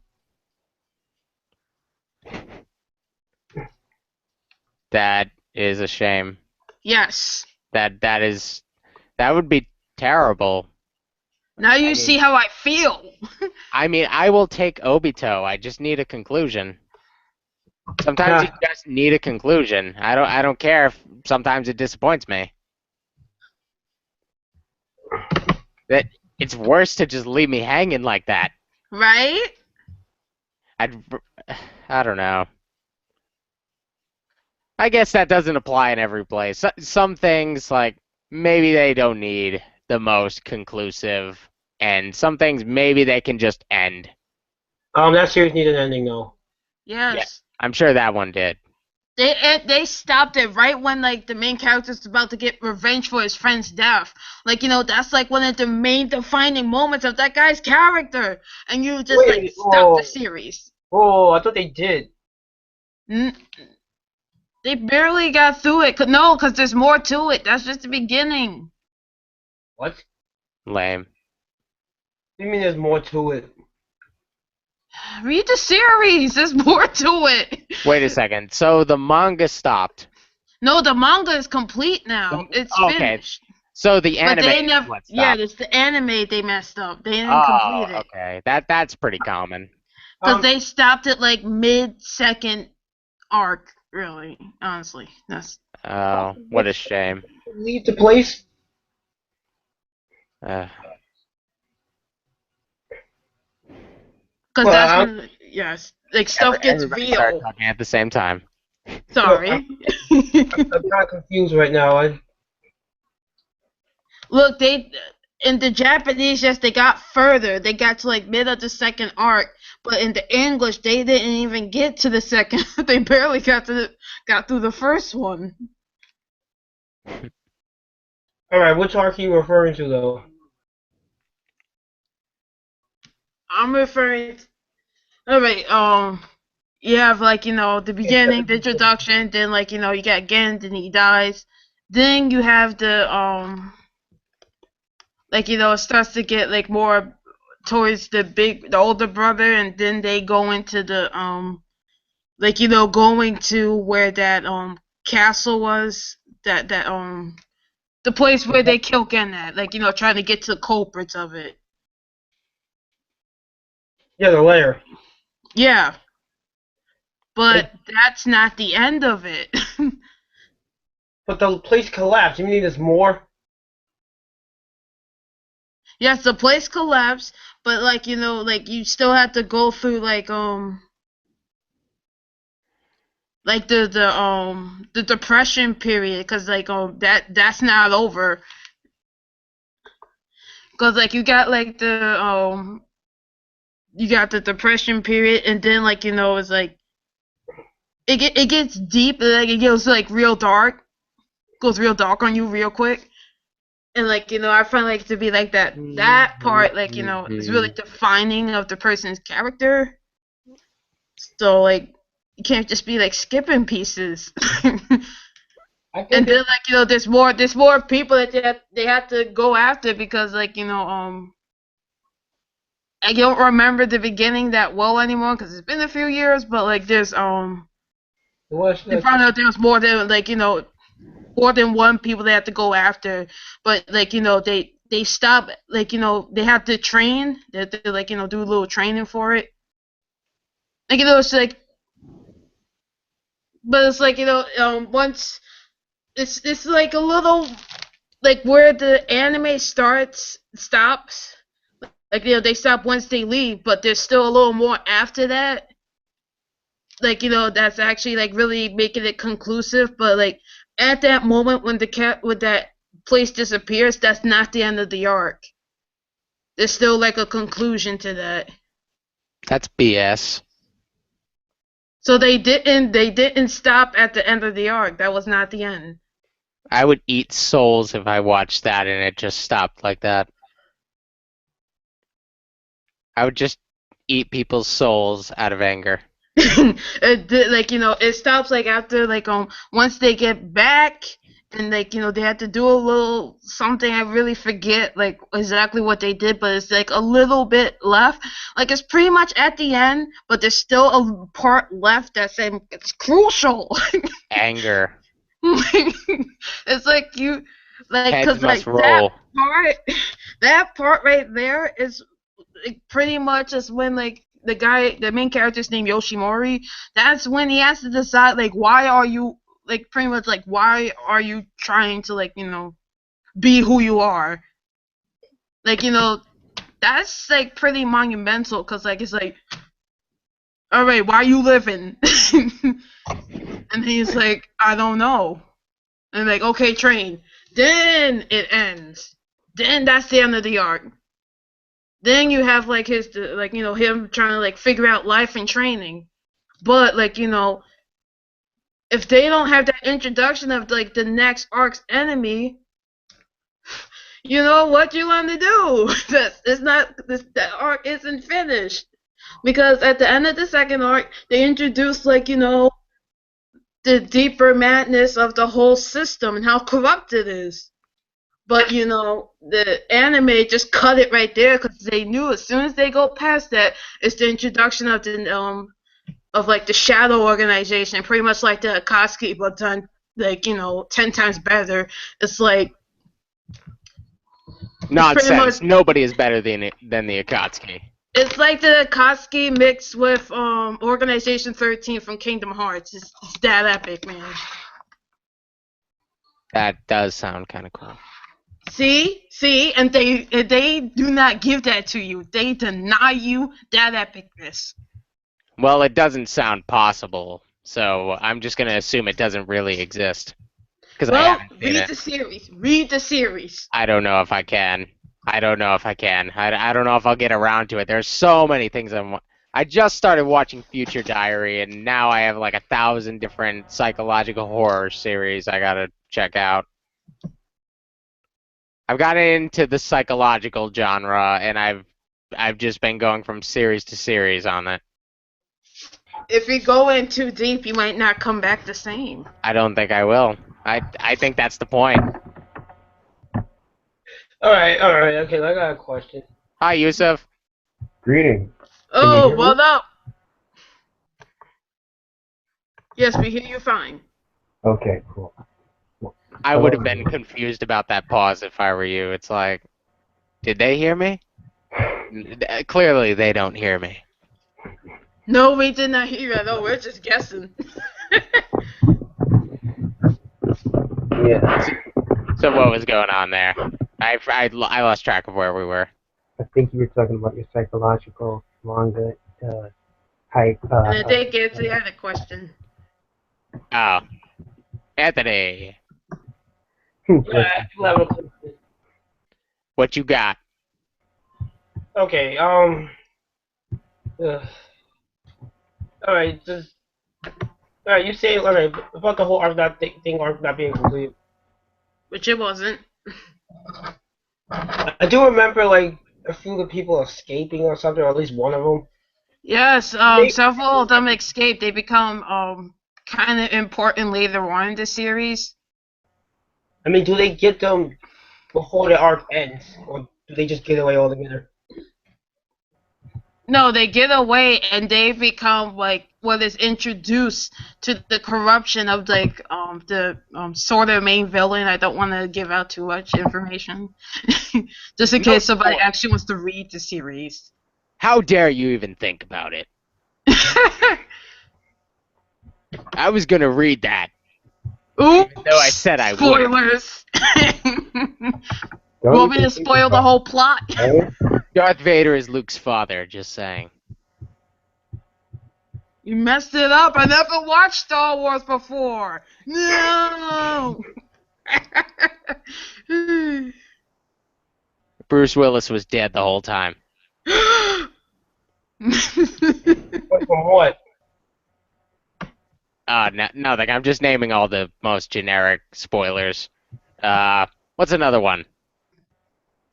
[SPEAKER 1] That is a shame.
[SPEAKER 3] Yes.
[SPEAKER 1] That would be terrible.
[SPEAKER 3] Now you
[SPEAKER 2] I
[SPEAKER 3] see
[SPEAKER 2] mean,
[SPEAKER 3] how I feel.
[SPEAKER 1] I mean, I will take Obito. I just need a conclusion. Sometimes you just need a conclusion. I don't care if sometimes it disappoints me. That it's worse to just leave me hanging like that.
[SPEAKER 3] Right?
[SPEAKER 1] I'd, I don't know. I guess that doesn't apply in every place. Some things, like, maybe they don't need the most conclusive, and some things maybe they can just end.
[SPEAKER 2] That series needed an ending though.
[SPEAKER 1] Yeah,
[SPEAKER 3] Yes.
[SPEAKER 1] I'm sure that one did.
[SPEAKER 3] They stopped it right when like the main character's about to get revenge for his friend's death. Like, that's like one of the main defining moments of that guy's character, and you just like
[SPEAKER 2] Wait,
[SPEAKER 3] stop the series.
[SPEAKER 2] I thought they did.
[SPEAKER 3] They barely got through it. No, because there's more to it. That's just the beginning.
[SPEAKER 2] What?
[SPEAKER 1] Lame.
[SPEAKER 2] What do you mean there's more to it?
[SPEAKER 3] Read the series. There's more to it.
[SPEAKER 1] Wait a second. So the manga stopped.
[SPEAKER 3] No, the manga is complete now. It's
[SPEAKER 1] Okay.
[SPEAKER 3] finished.
[SPEAKER 1] So the
[SPEAKER 3] But
[SPEAKER 1] anime
[SPEAKER 3] they
[SPEAKER 1] is
[SPEAKER 3] never.
[SPEAKER 1] what
[SPEAKER 3] Yeah,
[SPEAKER 1] stopped.
[SPEAKER 3] it's the anime they messed up. They didn't
[SPEAKER 1] Oh,
[SPEAKER 3] complete it
[SPEAKER 1] okay. That's pretty common.
[SPEAKER 3] because they stopped at like mid-second arc. Really, honestly, that's.
[SPEAKER 1] Oh, what a shame.
[SPEAKER 2] Leave the place.
[SPEAKER 1] Uh,
[SPEAKER 3] Because
[SPEAKER 2] Well,
[SPEAKER 3] that's when, yes, like stuff gets
[SPEAKER 1] everybody started
[SPEAKER 3] real.
[SPEAKER 1] talking at the same time.
[SPEAKER 3] Sorry.
[SPEAKER 2] I'm kind of confused right now.
[SPEAKER 3] Look, in the Japanese, yes, they got further. They got to like mid of the second arc, but in the English, they didn't even get to the second. They barely got through the first one.
[SPEAKER 2] All right, which arc are you referring to though?
[SPEAKER 3] I'm referring. All right. You have like the beginning, the introduction, then like you got Gen, then he dies. Then you have the like it starts to get like more towards the older brother, and then they go into the like going to where that castle was, that the place where they kill Gen at, like trying to get to the culprits of it.
[SPEAKER 2] Yeah, the lair.
[SPEAKER 3] Yeah, but that's not the end of it.
[SPEAKER 2] But the place collapsed. You mean there's more?
[SPEAKER 3] Yes, the place collapsed, but like like you still have to go through like the depression period, cause like that's not over, cause like you got the depression period, and then like it's like it gets deep, like it goes like real dark, goes real dark on you real quick. And like I find like to be like that part, like is really defining of the person's character. So like you can't just be like skipping pieces. And then like there's more people that they have to go after, because like I don't remember the beginning that well anymore because it's been a few years, but like there's they found out there was more than like more than one people they have to go after, but like they stop, like they have to train, they have to like do a little training for it, like it's like, but it's like once it's like a little like where the anime stops, like they stop once they leave, but there's still a little more after that, like that's actually like really making it conclusive, but like at that moment when that place disappears, that's not the end of the arc. There's still like a conclusion to that.
[SPEAKER 1] That's BS.
[SPEAKER 3] So they didn't stop at the end of the arc. That was not the end.
[SPEAKER 1] I would eat souls if I watched that and it just stopped like that. I would just eat people's souls out of anger.
[SPEAKER 3] It stops like after like once they get back, and like they had to do a little something. I really forget like exactly what they did, but it's like a little bit left. Like it's pretty much at the end, but there's still a part left that's it's crucial.
[SPEAKER 1] Anger.
[SPEAKER 3] It's like
[SPEAKER 1] Heads
[SPEAKER 3] because
[SPEAKER 1] must
[SPEAKER 3] like
[SPEAKER 1] roll.
[SPEAKER 3] that part right there is like, pretty much is when like the main character's named Yoshimori. That's when he has to decide like why are you like pretty much like why are you trying to like be who you are. Like, that's like pretty monumental because like it's like, all right, why are you living? And he's like, I don't know. And like, okay, train. Then it ends. Then that's the end of the arc. Then you have like him trying to like figure out life and training. But like if they don't have that introduction of like the next arc's enemy, what you want to do? That arc isn't finished because at the end of the second arc, they introduce like the deeper madness of the whole system and how corrupt it is. But the anime just cut it right there because they knew as soon as they go past that, it's the introduction of the shadow organization, pretty much like the Akatsuki, but done like 10 times better. It's like
[SPEAKER 1] Nonsense. Nobody is better than the Akatsuki.
[SPEAKER 3] It's like the Akatsuki mixed with Organization 13 from Kingdom Hearts. It's that epic, man.
[SPEAKER 1] That does sound kind of cool.
[SPEAKER 3] See, and they do not give that to you. They deny you that epicness.
[SPEAKER 1] Well, it doesn't sound possible, so I'm just gonna assume it doesn't really exist.
[SPEAKER 3] Well, read the series. Read the series.
[SPEAKER 1] I don't know if I can. I don't know if I'll get around to it. There's so many things I just started watching Future Diary, and now I have like 1,000 different psychological horror series I gotta check out. I've gotten into the psychological genre, and I've just been going from series to series on it.
[SPEAKER 3] If you go in too deep, you might not come back the same.
[SPEAKER 1] I don't think I will. I think that's the point.
[SPEAKER 2] Alright, okay, I got a question.
[SPEAKER 1] Hi, Yusuf.
[SPEAKER 4] Greetings.
[SPEAKER 3] Oh, what up? Yes, we hear you fine.
[SPEAKER 4] Okay, cool.
[SPEAKER 1] I would have been confused about that pause if I were you. It's like, did they hear me? Clearly, they don't hear me.
[SPEAKER 3] No, we did not hear you at all. We're just guessing.
[SPEAKER 4] Yeah.
[SPEAKER 1] So what was going on there? I lost track of where we were.
[SPEAKER 4] I think you were talking about your psychological manga hype.
[SPEAKER 3] And I did get to the other question.
[SPEAKER 1] Oh. Anthony.
[SPEAKER 2] Yeah, I have a question.
[SPEAKER 1] What you got?
[SPEAKER 2] Okay, alright, you say, alright, about the whole arc arc not being complete.
[SPEAKER 3] Which it wasn't.
[SPEAKER 2] I do remember, like, a few of the people escaping or something, or at least one of them.
[SPEAKER 3] Yes, several of them escape. They become kind of important later on in the series.
[SPEAKER 2] I mean, do they get them before the arc ends, or do they just get away altogether?
[SPEAKER 3] No, they get away and they become like what is introduced to the corruption of like the sort of main villain. I don't want to give out too much information, just in case somebody actually wants to read the series.
[SPEAKER 1] How dare you even think about it? I was gonna read that.
[SPEAKER 3] Oops!
[SPEAKER 1] Even though I said I would.
[SPEAKER 3] Spoilers. Want me to spoil the whole plot?
[SPEAKER 1] Darth Vader is Luke's father, just saying.
[SPEAKER 3] You messed it up. I never watched Star Wars before. No.
[SPEAKER 1] Bruce Willis was dead the whole time.
[SPEAKER 2] From what?
[SPEAKER 1] Nothing. I'm just naming all the most generic spoilers. What's another one?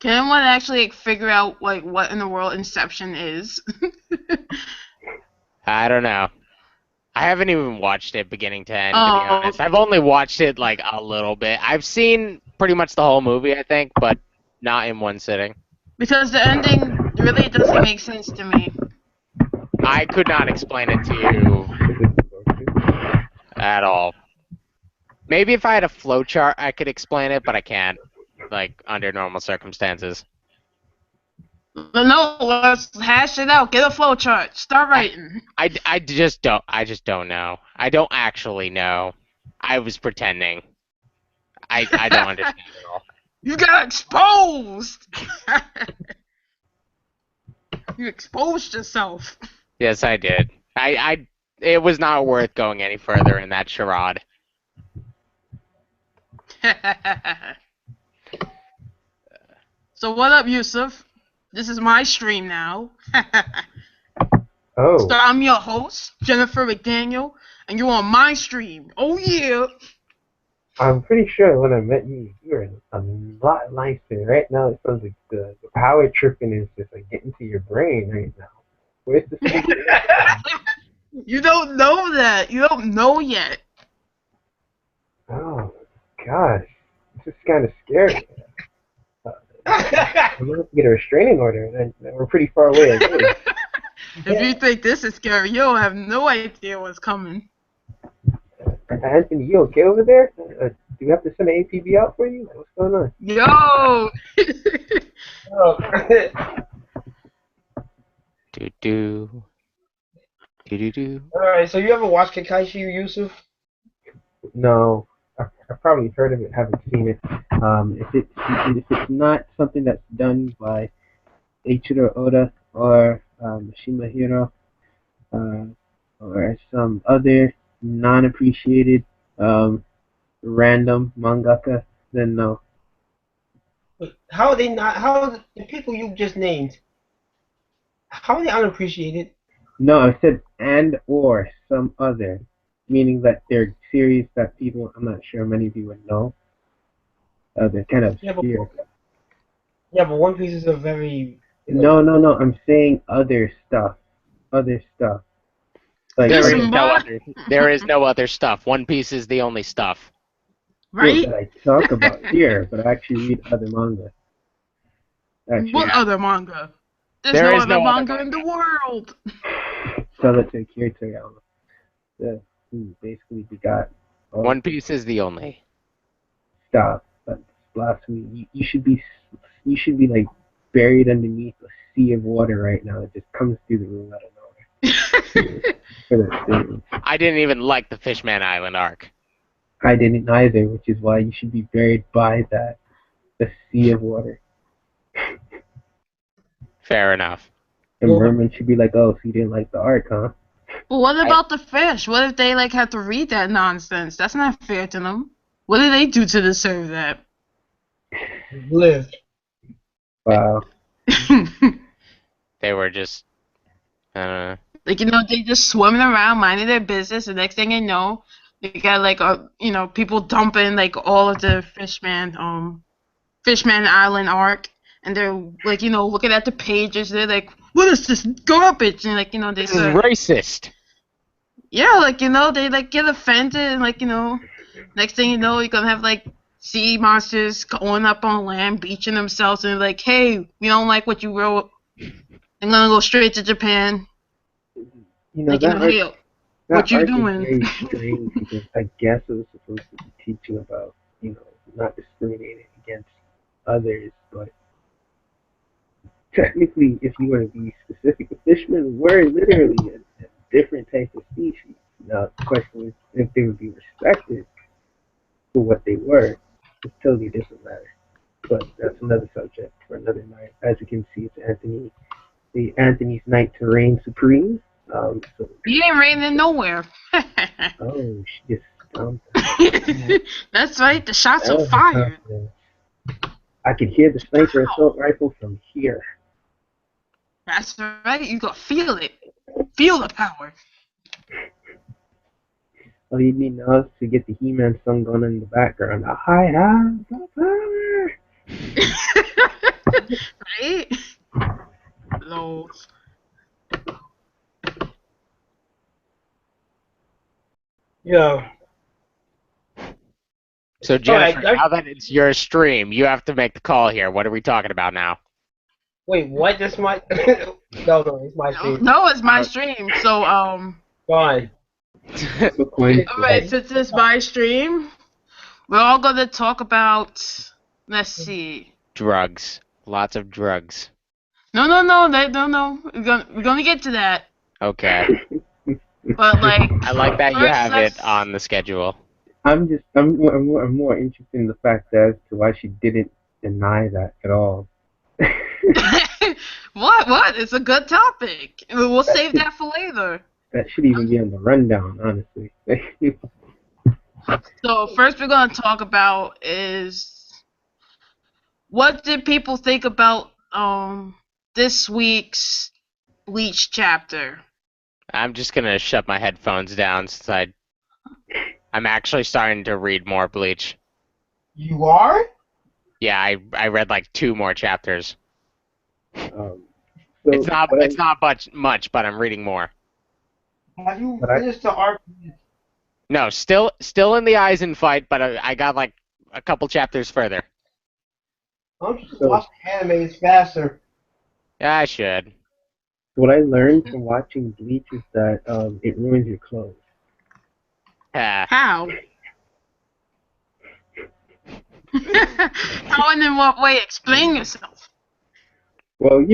[SPEAKER 3] Can anyone actually figure out like what in the world Inception is?
[SPEAKER 1] I don't know. I haven't even watched it beginning to end, to be honest. I've only watched it like a little bit. I've seen pretty much the whole movie, I think, but not in one sitting.
[SPEAKER 3] Because the ending really doesn't make sense to me.
[SPEAKER 1] I could not explain it to you at all. Maybe if I had a flowchart, I could explain it, but I can't, like, under normal circumstances.
[SPEAKER 3] But no, let's hash it out. Get a flowchart. Start writing.
[SPEAKER 1] I just don't know. I don't actually know. I was pretending. I don't understand at all.
[SPEAKER 3] You got exposed! You exposed yourself.
[SPEAKER 1] Yes, I did. It was not worth going any further in that charade.
[SPEAKER 3] So what up, Yusuf? This is my stream now.
[SPEAKER 4] Oh,
[SPEAKER 3] So I'm your host, Jennifer McDaniel, and you're on my stream. Oh yeah.
[SPEAKER 4] I'm pretty sure when I met you, you were a lot nicer. Right now, it feels like the power tripping is just like getting to your brain right now. Where's the secret?
[SPEAKER 3] You don't know that. You don't know yet.
[SPEAKER 4] Oh, gosh. This is kind of scary. I'm going to have to get a restraining order, and we're pretty far away already.
[SPEAKER 3] If you think this is scary, you'll have no idea what's coming.
[SPEAKER 4] Anthony, you okay over there? Do we have to send an APB out for you? What's going on?
[SPEAKER 3] Yo!
[SPEAKER 1] Do do. Do do do.
[SPEAKER 2] Alright, so you ever watched Kakashi Yusuf?
[SPEAKER 4] No, I've probably heard of it, haven't seen it. If it's not something that's done by Eiichiro Oda or Shimahiro or some other non-appreciated random mangaka, then no.
[SPEAKER 2] How are they not? How are the people you just named? How are they unappreciated?
[SPEAKER 4] No, I said and or some other, meaning that they're series that people, I'm not sure many of you would know. They're kind of
[SPEAKER 2] Yeah, but
[SPEAKER 4] obscure.
[SPEAKER 2] One Piece is a very
[SPEAKER 4] No, I'm saying other stuff. Other stuff. Like,
[SPEAKER 1] There
[SPEAKER 3] Just
[SPEAKER 1] is no
[SPEAKER 3] more-
[SPEAKER 1] other. There is no other stuff. One Piece is the only stuff.
[SPEAKER 3] Right?
[SPEAKER 4] that I talk about here, but I actually read other manga. Actually,
[SPEAKER 3] What other manga? There's
[SPEAKER 1] There
[SPEAKER 3] no
[SPEAKER 1] is
[SPEAKER 3] other
[SPEAKER 1] no other
[SPEAKER 3] manga in the world.
[SPEAKER 4] Solitaire Toriyama, who basically begot all
[SPEAKER 1] One Piece is the only.
[SPEAKER 4] stuff. But blasphemy. You should be like buried underneath a sea of water right now. It just comes through the room out of nowhere. For that statement.
[SPEAKER 1] I didn't even like the Fishman Island arc.
[SPEAKER 4] I didn't either, which is why you should be buried by that, the sea of water.
[SPEAKER 1] Fair enough.
[SPEAKER 4] And
[SPEAKER 2] Yeah.
[SPEAKER 4] Merman should be like, oh, so you didn't like the arc, huh?
[SPEAKER 3] Well, what about the fish? What if they like have to read that nonsense? That's not fair to them. What did they do to deserve that?
[SPEAKER 2] lived.
[SPEAKER 4] Wow.
[SPEAKER 1] They were just.
[SPEAKER 3] Like, they just swimming around, minding their business. The next thing you know, you got like people dumping like all of the Fishman Island arc, and they're like looking at the pages. They're like, what is this garbage? And like they
[SPEAKER 1] This is
[SPEAKER 3] start,
[SPEAKER 1] racist.
[SPEAKER 3] yeah, like they like get offended, and like next thing you know, you're gonna have like sea monsters going up on land, beaching themselves, and like, hey, we don't like what you wrote. I'm gonna go straight to Japan.
[SPEAKER 4] You know,
[SPEAKER 3] Like,
[SPEAKER 4] that arc,
[SPEAKER 3] hey,
[SPEAKER 4] that
[SPEAKER 3] what you
[SPEAKER 4] arc
[SPEAKER 3] doing?
[SPEAKER 4] is very strange because I guess it was supposed to be teaching about, not discriminating against others, but technically, if you were to be specific, the fishmen were literally a different type of species. Now, the question is if they would be respected for what they were. It's totally different matter. But that's another subject for another night. As you can see, it's Anthony's night to reign supreme. So,
[SPEAKER 3] You ain't raining nowhere.
[SPEAKER 4] oh, she just stumped.
[SPEAKER 3] That's right, the shots
[SPEAKER 4] That
[SPEAKER 3] are
[SPEAKER 4] was a
[SPEAKER 3] fired.
[SPEAKER 4] confidence. I could hear the sniper assault rifle from here.
[SPEAKER 3] That's right, you gotta feel it. Feel the power.
[SPEAKER 4] All you need now is to get the He-Man song going in the background. I have the power.
[SPEAKER 3] Right? Lol.
[SPEAKER 2] Yeah.
[SPEAKER 1] So Jennifer,
[SPEAKER 2] Alright,
[SPEAKER 1] now that it's your stream, you have to make the call here. What are we talking about now?
[SPEAKER 2] Wait, what? That's my. No, it's my stream.
[SPEAKER 3] No, it's my stream. So
[SPEAKER 2] Fine.
[SPEAKER 3] alright, since it's my stream, we're all gonna talk about, let's see.
[SPEAKER 1] Drugs. Lots of drugs.
[SPEAKER 3] No. We're gonna get to that.
[SPEAKER 1] Okay.
[SPEAKER 3] But like,
[SPEAKER 1] I like that you
[SPEAKER 3] first,
[SPEAKER 1] have
[SPEAKER 3] let's-
[SPEAKER 1] it on the schedule.
[SPEAKER 4] I'm more interested in the fact as to why she didn't deny that at all.
[SPEAKER 3] What? It's a good topic. We'll
[SPEAKER 4] That
[SPEAKER 3] save
[SPEAKER 4] should
[SPEAKER 3] that for later.
[SPEAKER 4] that should even be on the rundown, honestly.
[SPEAKER 3] So first we're gonna talk about is what did people think about this week's Bleach chapter?
[SPEAKER 1] I'm just gonna shut my headphones down since I'm actually starting to read more Bleach.
[SPEAKER 2] You are?
[SPEAKER 1] Yeah, I read like 2 more chapters.
[SPEAKER 4] So
[SPEAKER 1] It's not
[SPEAKER 4] what
[SPEAKER 1] it's not much, but I'm reading more.
[SPEAKER 2] Have you
[SPEAKER 4] But I-
[SPEAKER 2] finished the arc?
[SPEAKER 1] No, still in the Aizen fight, but I got like a couple chapters further.
[SPEAKER 2] Why don't you just
[SPEAKER 4] So
[SPEAKER 2] watch anime? It's faster.
[SPEAKER 1] Yeah, I should.
[SPEAKER 4] what I learned from watching Bleach is that it ruins your clothes.
[SPEAKER 1] Ah,
[SPEAKER 3] How? How and in what way? Explain yourself.
[SPEAKER 4] Well,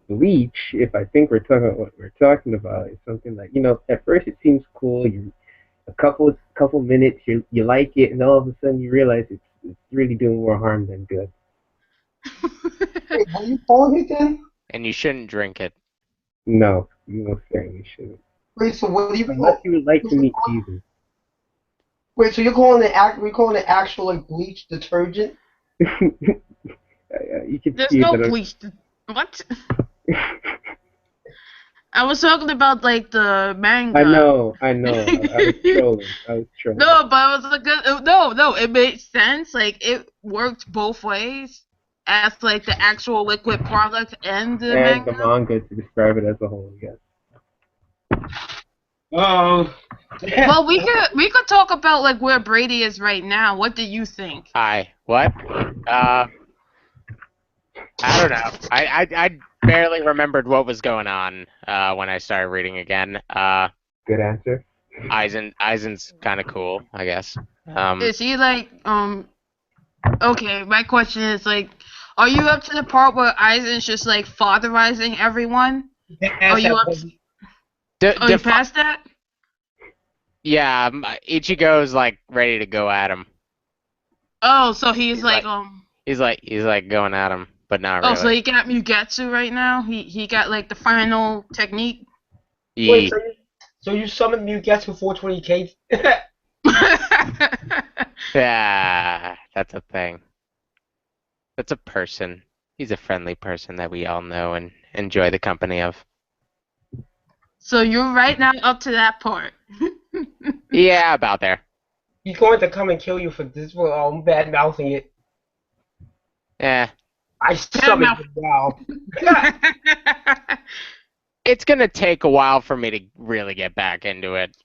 [SPEAKER 4] Bleach, if I think we're talking about what we're talking about, is something like, at first it seems cool, you a couple minutes, you like it, and all of a sudden you realize it's really doing more harm than good.
[SPEAKER 2] Wait, what are you calling it then?
[SPEAKER 1] and you shouldn't drink it.
[SPEAKER 4] No, you most certainly shouldn't.
[SPEAKER 2] Wait, so what do you
[SPEAKER 4] Unless
[SPEAKER 2] call?
[SPEAKER 4] you would like to meet Jesus.
[SPEAKER 2] Wait, so you're calling it we calling it actual like bleach detergent?
[SPEAKER 4] You can
[SPEAKER 3] There's
[SPEAKER 4] see
[SPEAKER 3] no
[SPEAKER 4] that
[SPEAKER 3] bleach. What? I was talking about like the manga.
[SPEAKER 4] I know. I was trolling.
[SPEAKER 3] No, but it was a good. No, it made sense. Like it worked both ways, as like the actual liquid product and the
[SPEAKER 4] And the
[SPEAKER 3] manga.
[SPEAKER 4] manga to describe it as a whole, yes.
[SPEAKER 2] Oh.
[SPEAKER 3] Well, we could talk about like where Brady is right now. What do you think?
[SPEAKER 1] Hi. What? I don't know. I barely remembered what was going on when I started reading again.
[SPEAKER 4] Good answer.
[SPEAKER 1] Aizen's kind of cool, I guess.
[SPEAKER 3] Is he like Okay, my question is like, are you up to the part where Aizen's just like fatherizing everyone? Are you up? Are you past that?
[SPEAKER 1] Yeah, Ichigo's like ready to go at him.
[SPEAKER 3] Oh, so he's
[SPEAKER 1] He's
[SPEAKER 3] like
[SPEAKER 1] He's like going at him, but not
[SPEAKER 3] Oh,
[SPEAKER 1] really.
[SPEAKER 3] so he got Mugetsu right now? He got like the final technique?
[SPEAKER 2] Wait, so you summoned Mugetsu 420k?
[SPEAKER 1] Yeah, that's a thing. That's a person. He's a friendly person that we all know and enjoy the company of.
[SPEAKER 3] So you're right now up to that part.
[SPEAKER 1] Yeah, about there.
[SPEAKER 2] He's going to come and kill you for this for bad mouthing it.
[SPEAKER 1] Yeah.
[SPEAKER 2] I summoned him now.
[SPEAKER 1] It's gonna take a while for me to really get back into it.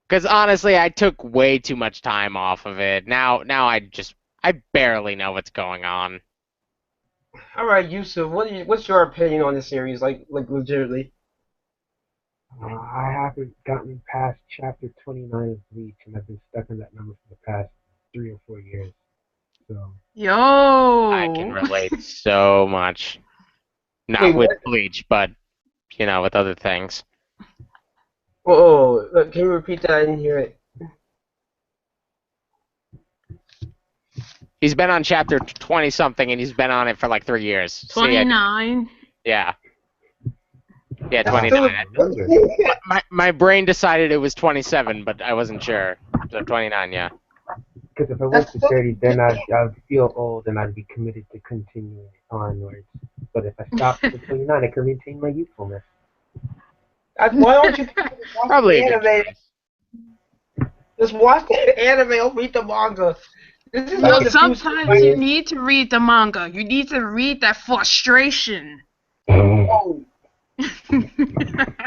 [SPEAKER 1] Because honestly, I took way too much time off of it. Now I barely know what's going on.
[SPEAKER 2] All right, Yusuf, what's your opinion on the series? Like legitimately.
[SPEAKER 4] I haven't gotten past chapter 29 of Bleach, and I've been stuck in that number for the past 3 or 4 years. So.
[SPEAKER 3] Yo.
[SPEAKER 1] I can relate so much. Not with Bleach, but with other things.
[SPEAKER 2] Oh, can you repeat that? I didn't hear it.
[SPEAKER 1] He's been on chapter 20 something, and he's been on it for like 3 years.
[SPEAKER 3] 29.
[SPEAKER 1] Yeah. Yeah, 29. My brain decided it was 27, but I wasn't sure. So 29, yeah.
[SPEAKER 4] Because if I went to 30, then I'd feel old and I'd be committed to continuing onwards. But if I stopped at 29, I could maintain my youthfulness.
[SPEAKER 2] Why don't you
[SPEAKER 1] Probably a good
[SPEAKER 2] anime? Just watch the anime or read the manga. This is
[SPEAKER 3] No, sometimes you need to read the manga. You need to read that frustration.
[SPEAKER 2] Oh.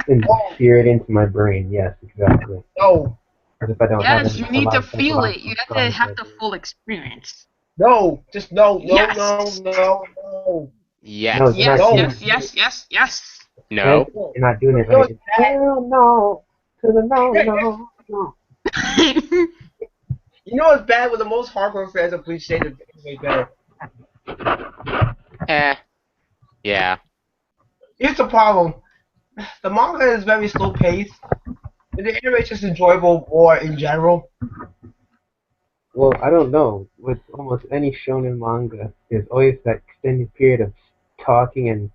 [SPEAKER 4] And steer it into my brain, yes, exactly.
[SPEAKER 2] No.
[SPEAKER 4] If I don't
[SPEAKER 3] Yes, you need to feel it. You have to have the full experience.
[SPEAKER 2] No, just no.
[SPEAKER 3] Yes.
[SPEAKER 2] No.
[SPEAKER 1] Yes.
[SPEAKER 4] No,
[SPEAKER 3] Yes.
[SPEAKER 1] No.
[SPEAKER 4] You're not doing it right. Hell no. To the no.
[SPEAKER 2] You know what's bad with the most hardcore fans of Bleach say the anime better.
[SPEAKER 1] Yeah.
[SPEAKER 2] Here's the problem. The manga is very slow paced. And the anime is just enjoyable more in general.
[SPEAKER 4] Well, I don't know. With almost any shonen manga, there's always that extended period of talking and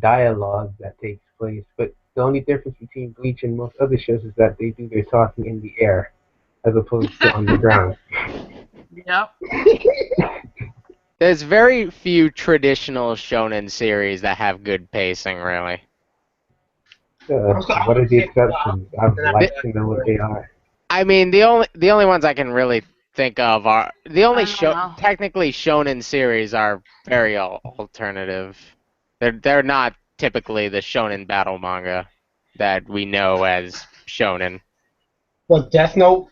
[SPEAKER 4] dialogue that takes place. But the only difference between Bleach and most other shows is that they do their talking in the air as opposed to on the ground.
[SPEAKER 3] Yep.
[SPEAKER 1] There's very few traditional shonen series that have good pacing, really.
[SPEAKER 4] What are the exceptions? I'd like to know what they are.
[SPEAKER 1] I mean, the only ones I can really think of are the only
[SPEAKER 3] I don't know.
[SPEAKER 1] technically shonen series are very alternative. They're not typically the shonen battle manga that we know as shonen.
[SPEAKER 2] What, Death Note?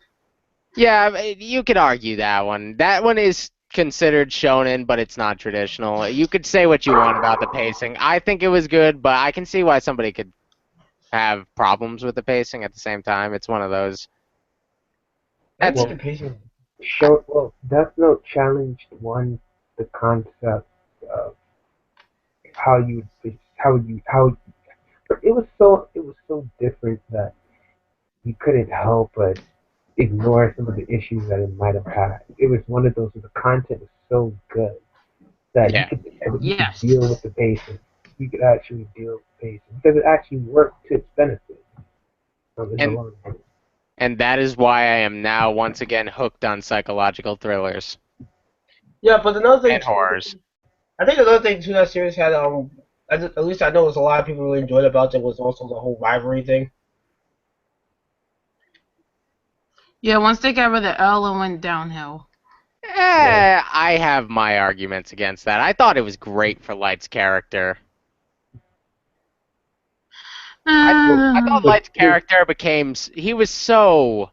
[SPEAKER 1] Yeah, I mean, you could argue that one. That one is considered shonen, but it's not traditional. You could say what you want about the pacing. I think it was good, but I can see why somebody could have problems with the pacing at the same time. It's one of those.
[SPEAKER 2] I
[SPEAKER 1] That's
[SPEAKER 2] think the pacing.
[SPEAKER 4] Death Note challenged the concept of how you how it was so different that you couldn't help but ignore some of the issues that it might have had. It was one of those where the content was so good that
[SPEAKER 1] yeah.
[SPEAKER 4] you could
[SPEAKER 3] Yes.
[SPEAKER 4] deal with the pacing. You could actually deal with the pacing because it actually worked to its benefit in the
[SPEAKER 1] And
[SPEAKER 4] long run.
[SPEAKER 1] and that is why I am now once again hooked on psychological thrillers
[SPEAKER 2] Yeah, but another thing
[SPEAKER 1] and horrors.
[SPEAKER 2] I think another thing too that series had at least I know was a lot of people really enjoyed about it was also the whole rivalry thing.
[SPEAKER 3] Yeah, once they got rid of L, it went downhill.
[SPEAKER 1] I have my arguments against that. I thought it was great for Light's character. I thought
[SPEAKER 3] Uh,
[SPEAKER 1] Light's character he was so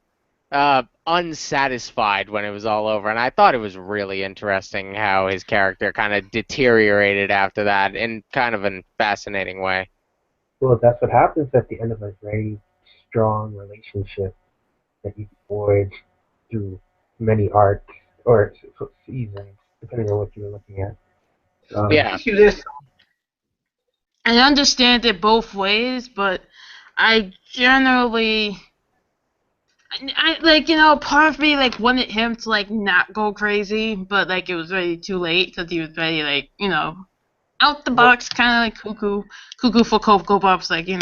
[SPEAKER 1] unsatisfied when it was all over, and I thought it was really interesting how his character kind of deteriorated after that in kind of a fascinating way.
[SPEAKER 4] Well, that's what happens at the end of a very strong relationship that you forge through many arcs or seasons, depending on what you're looking at.
[SPEAKER 1] Yeah.
[SPEAKER 2] Ask you this.
[SPEAKER 3] I understand it both ways, but I generally, I like, part of me like wanted him to like not go crazy, but like it was already too late because he was very like, out the
[SPEAKER 2] Well,
[SPEAKER 3] box, kind of like cuckoo for Cocoa Pops, like
[SPEAKER 1] Him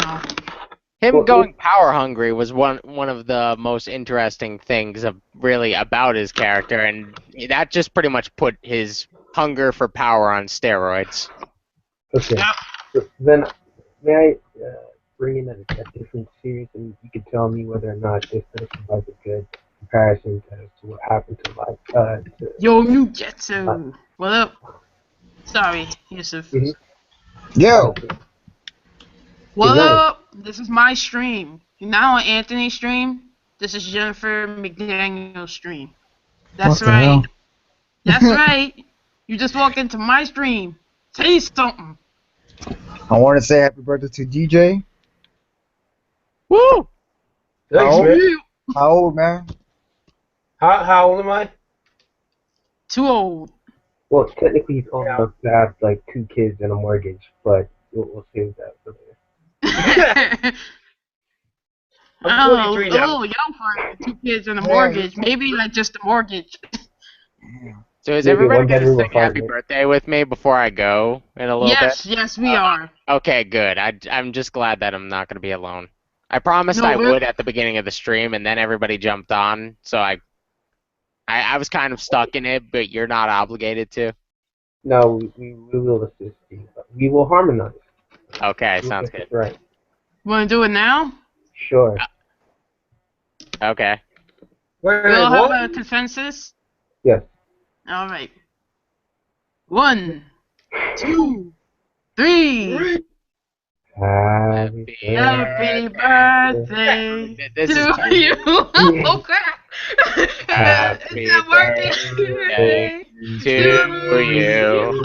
[SPEAKER 4] Well,
[SPEAKER 1] going power hungry was one of the most interesting things really about his character, and that just pretty much put his hunger for power on steroids.
[SPEAKER 4] okay. So then, may I bring in a different series, and you can tell me whether or not this provides a good comparison as to what happened to
[SPEAKER 3] Yo, you get to. What up? Sorry, Yusuf.
[SPEAKER 4] Mhm.
[SPEAKER 5] Yo,
[SPEAKER 3] What
[SPEAKER 4] Nice.
[SPEAKER 3] up? This is my stream. You're not on Anthony's stream. This is Jennifer McDaniel's stream. That's
[SPEAKER 5] what the
[SPEAKER 3] right.
[SPEAKER 5] hell?
[SPEAKER 3] That's right. You just walked into my stream. Say something.
[SPEAKER 5] I want to say happy birthday to DJ.
[SPEAKER 1] Woo!
[SPEAKER 2] thanks,
[SPEAKER 5] How old?
[SPEAKER 2] man.
[SPEAKER 5] How old, man?
[SPEAKER 2] How old am I?
[SPEAKER 3] Too old.
[SPEAKER 4] Well, technically, he's old enough to have like 2 kids and a mortgage, but we'll save that for later.
[SPEAKER 3] I
[SPEAKER 2] I'm
[SPEAKER 3] don't know,
[SPEAKER 2] 43
[SPEAKER 3] a
[SPEAKER 2] now.
[SPEAKER 3] little young for 2 kids and a
[SPEAKER 5] Yeah.
[SPEAKER 3] mortgage. Maybe like just a mortgage.
[SPEAKER 1] So is
[SPEAKER 4] Maybe a
[SPEAKER 1] everybody gonna
[SPEAKER 4] one-bedroom
[SPEAKER 1] sing happy
[SPEAKER 4] apartment.
[SPEAKER 1] birthday with me before I go in a little bit?
[SPEAKER 3] Yes, we are.
[SPEAKER 1] Okay, good. I'm just glad that I'm not gonna be alone. I promised
[SPEAKER 3] No,
[SPEAKER 1] I
[SPEAKER 3] we're-
[SPEAKER 1] would at the beginning of the stream, and then everybody jumped on, so I was kind of stuck in it, but you're not obligated to.
[SPEAKER 4] No, we will assist you. We will harmonize.
[SPEAKER 1] Okay,
[SPEAKER 4] We'll
[SPEAKER 1] sounds
[SPEAKER 4] get
[SPEAKER 1] good.
[SPEAKER 4] it right.
[SPEAKER 3] Wanna do it now?
[SPEAKER 4] Sure.
[SPEAKER 1] Okay.
[SPEAKER 2] Wait,
[SPEAKER 3] We all have
[SPEAKER 2] what?
[SPEAKER 3] a consensus?
[SPEAKER 4] Yes.
[SPEAKER 3] Alright. 1, 2, 3.
[SPEAKER 4] Happy
[SPEAKER 3] Happy birthday
[SPEAKER 1] This is
[SPEAKER 3] to you. Oh crap.
[SPEAKER 1] Happy
[SPEAKER 3] It's not
[SPEAKER 1] birthday
[SPEAKER 3] working.
[SPEAKER 1] to you.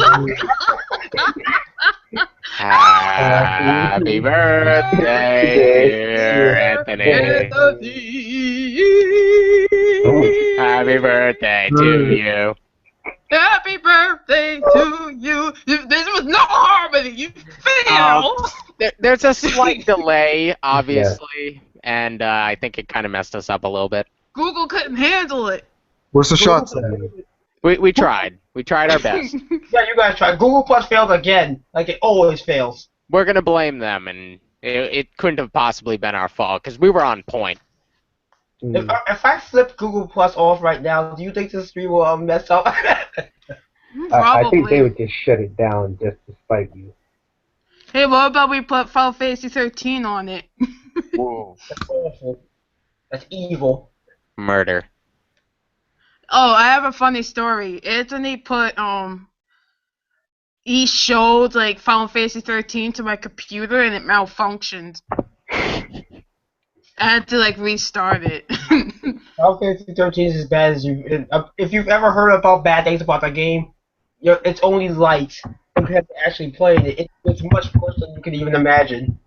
[SPEAKER 1] Happy birthday, dear Anthony. Happy birthday to you.
[SPEAKER 3] Happy birthday to you. This was no harmony. You failed.
[SPEAKER 1] There's a slight delay, obviously, and I think it kind of messed us up a little bit.
[SPEAKER 3] Google couldn't handle it.
[SPEAKER 5] Where's the
[SPEAKER 2] Google
[SPEAKER 5] shots
[SPEAKER 2] Plus,
[SPEAKER 5] at?
[SPEAKER 1] We tried. We tried our best.
[SPEAKER 2] yeah, you guys try. Google Plus failed again, like it always fails.
[SPEAKER 1] We're gonna blame them, and it couldn't have possibly been our fault because we were on point.
[SPEAKER 2] If I flip Google Plus off right now, do you think the stream will mess up?
[SPEAKER 4] I think they
[SPEAKER 3] Probably.
[SPEAKER 4] would just shut it down just to spite you.
[SPEAKER 3] Hey, what about we put Final Fantasy 13 on it?
[SPEAKER 1] Whoa.
[SPEAKER 2] That's awful. That's evil.
[SPEAKER 1] Murder.
[SPEAKER 3] Oh, I have a funny story. Anthony put he showed like Final Fantasy 13 to my computer and it malfunctioned. I had to like restart it.
[SPEAKER 2] Final Fantasy 13 is as bad as you. If you've ever heard about bad things about the game, it's only light compared to actually playing it. It's much worse than you could even imagine.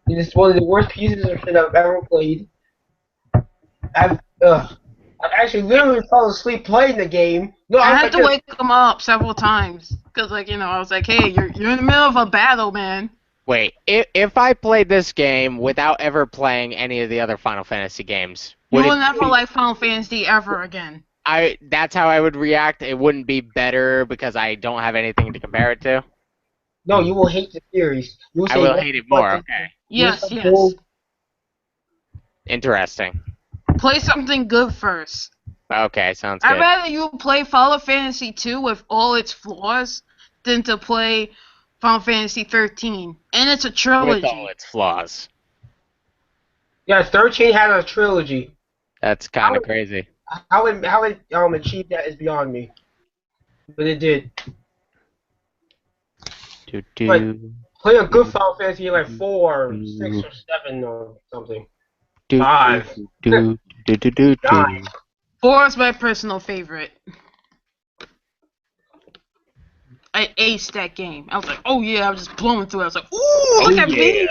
[SPEAKER 2] It is one of the worst pieces of shit I've ever played. I've actually literally fell asleep playing the game. No,
[SPEAKER 3] I
[SPEAKER 2] I was
[SPEAKER 3] had
[SPEAKER 2] like
[SPEAKER 3] to wake him up several times because, like, I was like, "Hey, you're in the middle of a battle, man."
[SPEAKER 1] Wait, if I played this game without ever playing any of the other Final Fantasy games,
[SPEAKER 3] You
[SPEAKER 1] would
[SPEAKER 3] will
[SPEAKER 1] it
[SPEAKER 3] never
[SPEAKER 1] be,
[SPEAKER 3] like Final Fantasy ever again.
[SPEAKER 1] that's how I would react? It wouldn't be better because I don't have anything to compare it to?
[SPEAKER 2] no, you will hate the series. You will
[SPEAKER 1] I
[SPEAKER 2] say,
[SPEAKER 1] will
[SPEAKER 2] what
[SPEAKER 1] hate it
[SPEAKER 2] the fuck
[SPEAKER 1] more,
[SPEAKER 2] is
[SPEAKER 1] okay.
[SPEAKER 3] Yes,
[SPEAKER 2] this?
[SPEAKER 3] yes.
[SPEAKER 1] Interesting.
[SPEAKER 3] Play something good first.
[SPEAKER 1] Okay, sounds
[SPEAKER 3] I'd
[SPEAKER 1] good.
[SPEAKER 3] rather you play Final Fantasy 2 with all its flaws than to play Final Fantasy 13. And it's a
[SPEAKER 1] With
[SPEAKER 3] trilogy.
[SPEAKER 1] all its flaws.
[SPEAKER 2] Yeah, 13 had a trilogy.
[SPEAKER 1] That's kind of crazy.
[SPEAKER 2] How it achieved that is beyond me. But it did. Play a good Final Fantasy like 4, 6, or 7 or something. 5. 9.
[SPEAKER 3] 4 is my personal favorite. I aced that game. I was like, oh yeah, I was just blowing through it. I was like, ooh, look at me.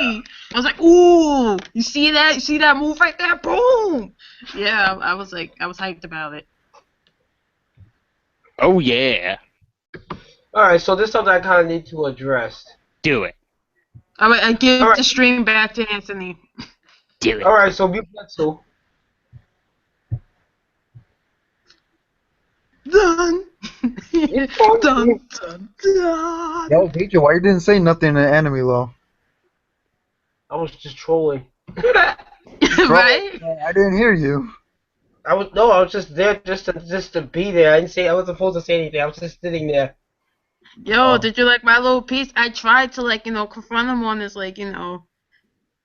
[SPEAKER 3] I was like, ooh, you see that? You see that move right there? Boom. Yeah, I was hyped about it.
[SPEAKER 1] Oh yeah.
[SPEAKER 2] Alright, so this is something I kind of need to address.
[SPEAKER 1] Do it.
[SPEAKER 3] I give
[SPEAKER 2] Alright.
[SPEAKER 3] the stream back to Anthony.
[SPEAKER 1] Do it.
[SPEAKER 2] Alright, so Bletzel.
[SPEAKER 3] Done.
[SPEAKER 2] fun.
[SPEAKER 3] Dun, dun, dun.
[SPEAKER 5] Yo, DJ, why you didn't say nothing in the enemy law?
[SPEAKER 2] I was just trolling.
[SPEAKER 3] Right?
[SPEAKER 5] I didn't hear you.
[SPEAKER 2] I was just there just to be there. I wasn't supposed to say anything. I was just sitting there.
[SPEAKER 3] Yo, did you like my little piece? I tried to confront him on his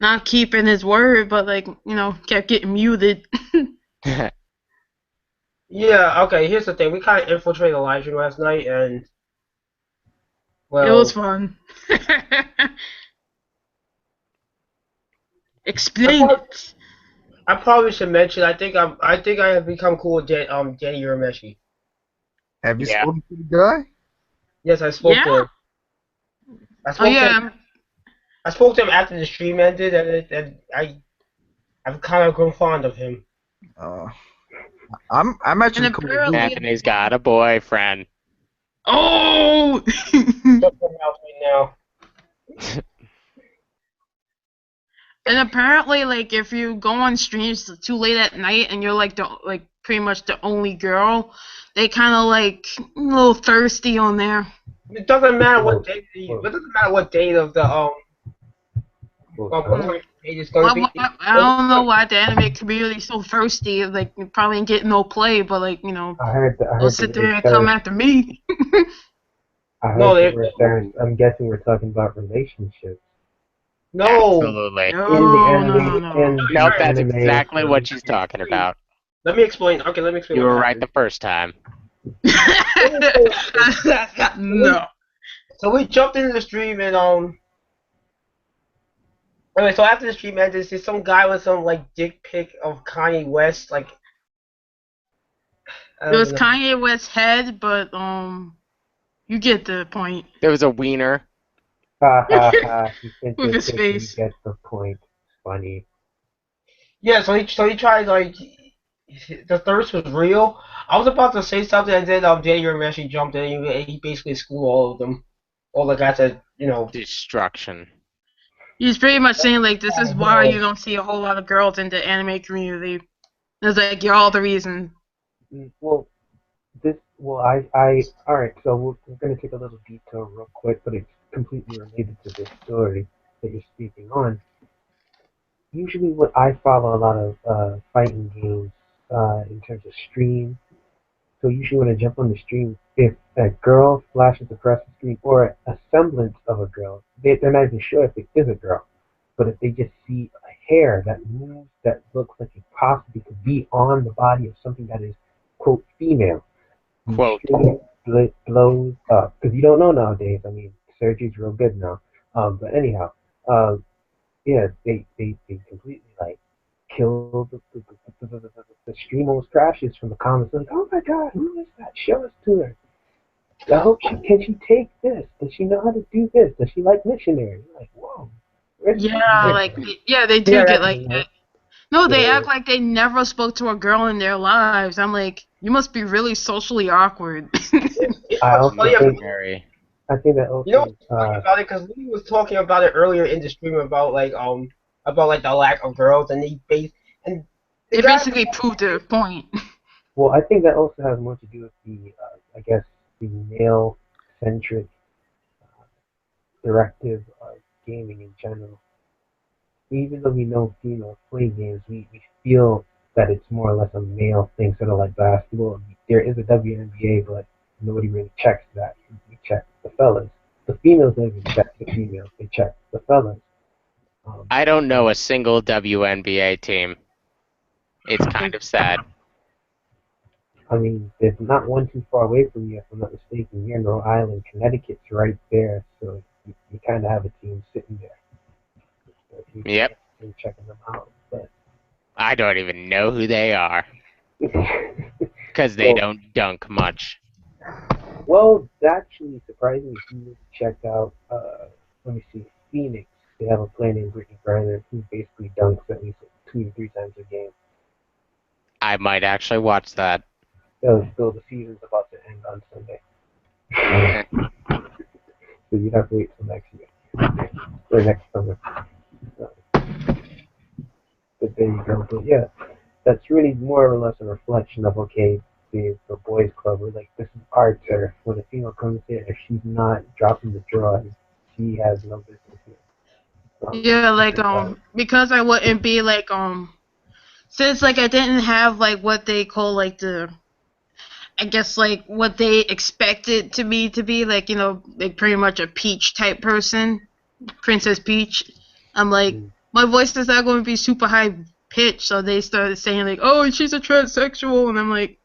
[SPEAKER 3] not keeping his word, but kept getting muted.
[SPEAKER 2] Yeah, okay, here's the thing. We kind of infiltrated the live stream last night, and well,
[SPEAKER 3] It was fun. Explain it.
[SPEAKER 2] I probably should mention. I think I have become cool with Danny Urameshi.
[SPEAKER 5] Have you
[SPEAKER 1] Yeah.
[SPEAKER 5] spoken to the guy?
[SPEAKER 2] Yes, I spoke to
[SPEAKER 3] Yeah.
[SPEAKER 2] him. I spoke
[SPEAKER 3] Oh
[SPEAKER 2] to
[SPEAKER 3] yeah.
[SPEAKER 2] him. I spoke to him after the stream ended, and I've kind of grown fond of him.
[SPEAKER 5] I'm actually
[SPEAKER 3] And
[SPEAKER 5] cool.
[SPEAKER 3] apparently-
[SPEAKER 1] Anthony's got a boyfriend.
[SPEAKER 3] Oh.
[SPEAKER 2] Shut your mouth right now.
[SPEAKER 3] And apparently, if you go on streams too late at night and you're pretty much the only girl, they kind of a little thirsty on there.
[SPEAKER 2] It doesn't matter what day. It doesn't matter what date of the date is going to be.
[SPEAKER 3] I don't know why the anime community is so thirsty. You probably ain't getting no play, but
[SPEAKER 4] I heard
[SPEAKER 3] they'll sit there and
[SPEAKER 4] the
[SPEAKER 3] come after me.
[SPEAKER 4] I'm guessing we're talking about relationships.
[SPEAKER 2] No.
[SPEAKER 1] Absolutely.
[SPEAKER 3] No,
[SPEAKER 4] In the
[SPEAKER 3] no,
[SPEAKER 4] anime,
[SPEAKER 3] no.
[SPEAKER 4] in the
[SPEAKER 1] Nope, that's
[SPEAKER 4] anime,
[SPEAKER 1] exactly what she's talking about.
[SPEAKER 2] Let me explain. Okay, let me explain.
[SPEAKER 1] You
[SPEAKER 2] what
[SPEAKER 1] were right
[SPEAKER 2] happened.
[SPEAKER 1] the first time.
[SPEAKER 3] No.
[SPEAKER 2] So we jumped into the stream and Anyway, so after the stream ended, there's some guy with some dick pic of Kanye West, I
[SPEAKER 3] It
[SPEAKER 2] don't
[SPEAKER 3] was
[SPEAKER 2] know.
[SPEAKER 3] Kanye West's head, but you get the point.
[SPEAKER 1] There was a wiener.
[SPEAKER 4] Ha ha ha!
[SPEAKER 3] With his face.
[SPEAKER 4] Get the point. Funny.
[SPEAKER 2] Yeah, so he tried the thirst was real. I was about to say something and then Danny actually jumped in and he basically schooled all of them. All the guys that
[SPEAKER 1] Destruction.
[SPEAKER 3] He's pretty much saying this is why you don't see a whole lot of girls in the anime community. It's you're all the reason.
[SPEAKER 4] Well, Well, all right. So we're going to take a little detour real quick, but it's completely related to this story that you're speaking on. Usually, what I follow a lot of fighting games in terms of stream. So usually when I jump on the stream, if a girl flashes across the screen or a semblance of a girl, they're not even sure if it is a girl. But if they just see a hair that moves that looks like it possibly could be on the body of something that is, quote, female, the
[SPEAKER 1] Quote.
[SPEAKER 4] stream blows up. Because you don't know nowadays. I mean, surgery's real good now. But anyhow, um, yeah, they completely like kill the stream almost crashes from the comments like, oh my god, who is that? Show us to her. I hope she take this? Does she know how to do this? Does she like missionary? Like, whoa. Where's the
[SPEAKER 3] Yeah, like
[SPEAKER 4] missionary?
[SPEAKER 3] yeah, they
[SPEAKER 2] Yeah,
[SPEAKER 3] do get like
[SPEAKER 4] You know?
[SPEAKER 3] that. No, they
[SPEAKER 4] Yeah.
[SPEAKER 3] act like they never spoke to a girl in their lives. I'm like, you must be really socially awkward.
[SPEAKER 4] I
[SPEAKER 2] oh
[SPEAKER 4] also
[SPEAKER 2] yeah,
[SPEAKER 4] think
[SPEAKER 1] Missionary.
[SPEAKER 4] that
[SPEAKER 2] you know what's
[SPEAKER 4] also
[SPEAKER 2] funny about it? Because we was talking about it earlier in the stream about like the lack of girls, and and the
[SPEAKER 3] It
[SPEAKER 2] guy
[SPEAKER 3] basically proved their point.
[SPEAKER 4] well, I think that also has more to do with the I guess the male centric directive of gaming in general. Even though we know females play games, we feel that it's more or less a male thing, sort of like basketball. There is a WNBA, but nobody really checks that. We check the fellas. The females don't even check the females. They check the fellas.
[SPEAKER 1] I don't know
[SPEAKER 4] So,
[SPEAKER 1] a single WNBA team. It's kind of sad.
[SPEAKER 4] I mean, there's not one too far away from you, if I'm not mistaken. Here in Rhode Island, Connecticut's right there, so you kind of have a team sitting there. So if you
[SPEAKER 1] Yep.
[SPEAKER 4] can checking them out, but
[SPEAKER 1] I don't even know who they are because they
[SPEAKER 4] so
[SPEAKER 1] don't dunk much.
[SPEAKER 4] well, actually, surprisingly, if you check out, let me see, Phoenix, they have a player named Brittany Griner who basically dunks at least 2 to 3 times a game.
[SPEAKER 1] I might actually watch that.
[SPEAKER 4] So the season's about to end on Sunday. So you'd have to wait till next year, or next summer. So, but there you go. But yeah, that's really more or less a reflection of, okay, the boys club, where like, this is our turf. When a female comes here, if she's not dropping the draw, she has no business here.
[SPEAKER 3] Yeah, like
[SPEAKER 4] Because,
[SPEAKER 3] because I wouldn't be like since like I didn't have like what they call like the I guess like what they expected to be like, you know, like pretty much a Peach type person, Princess Peach. I'm like, my voice is not going to be super high pitched, so they started saying like, oh, she's a transsexual, and I'm like,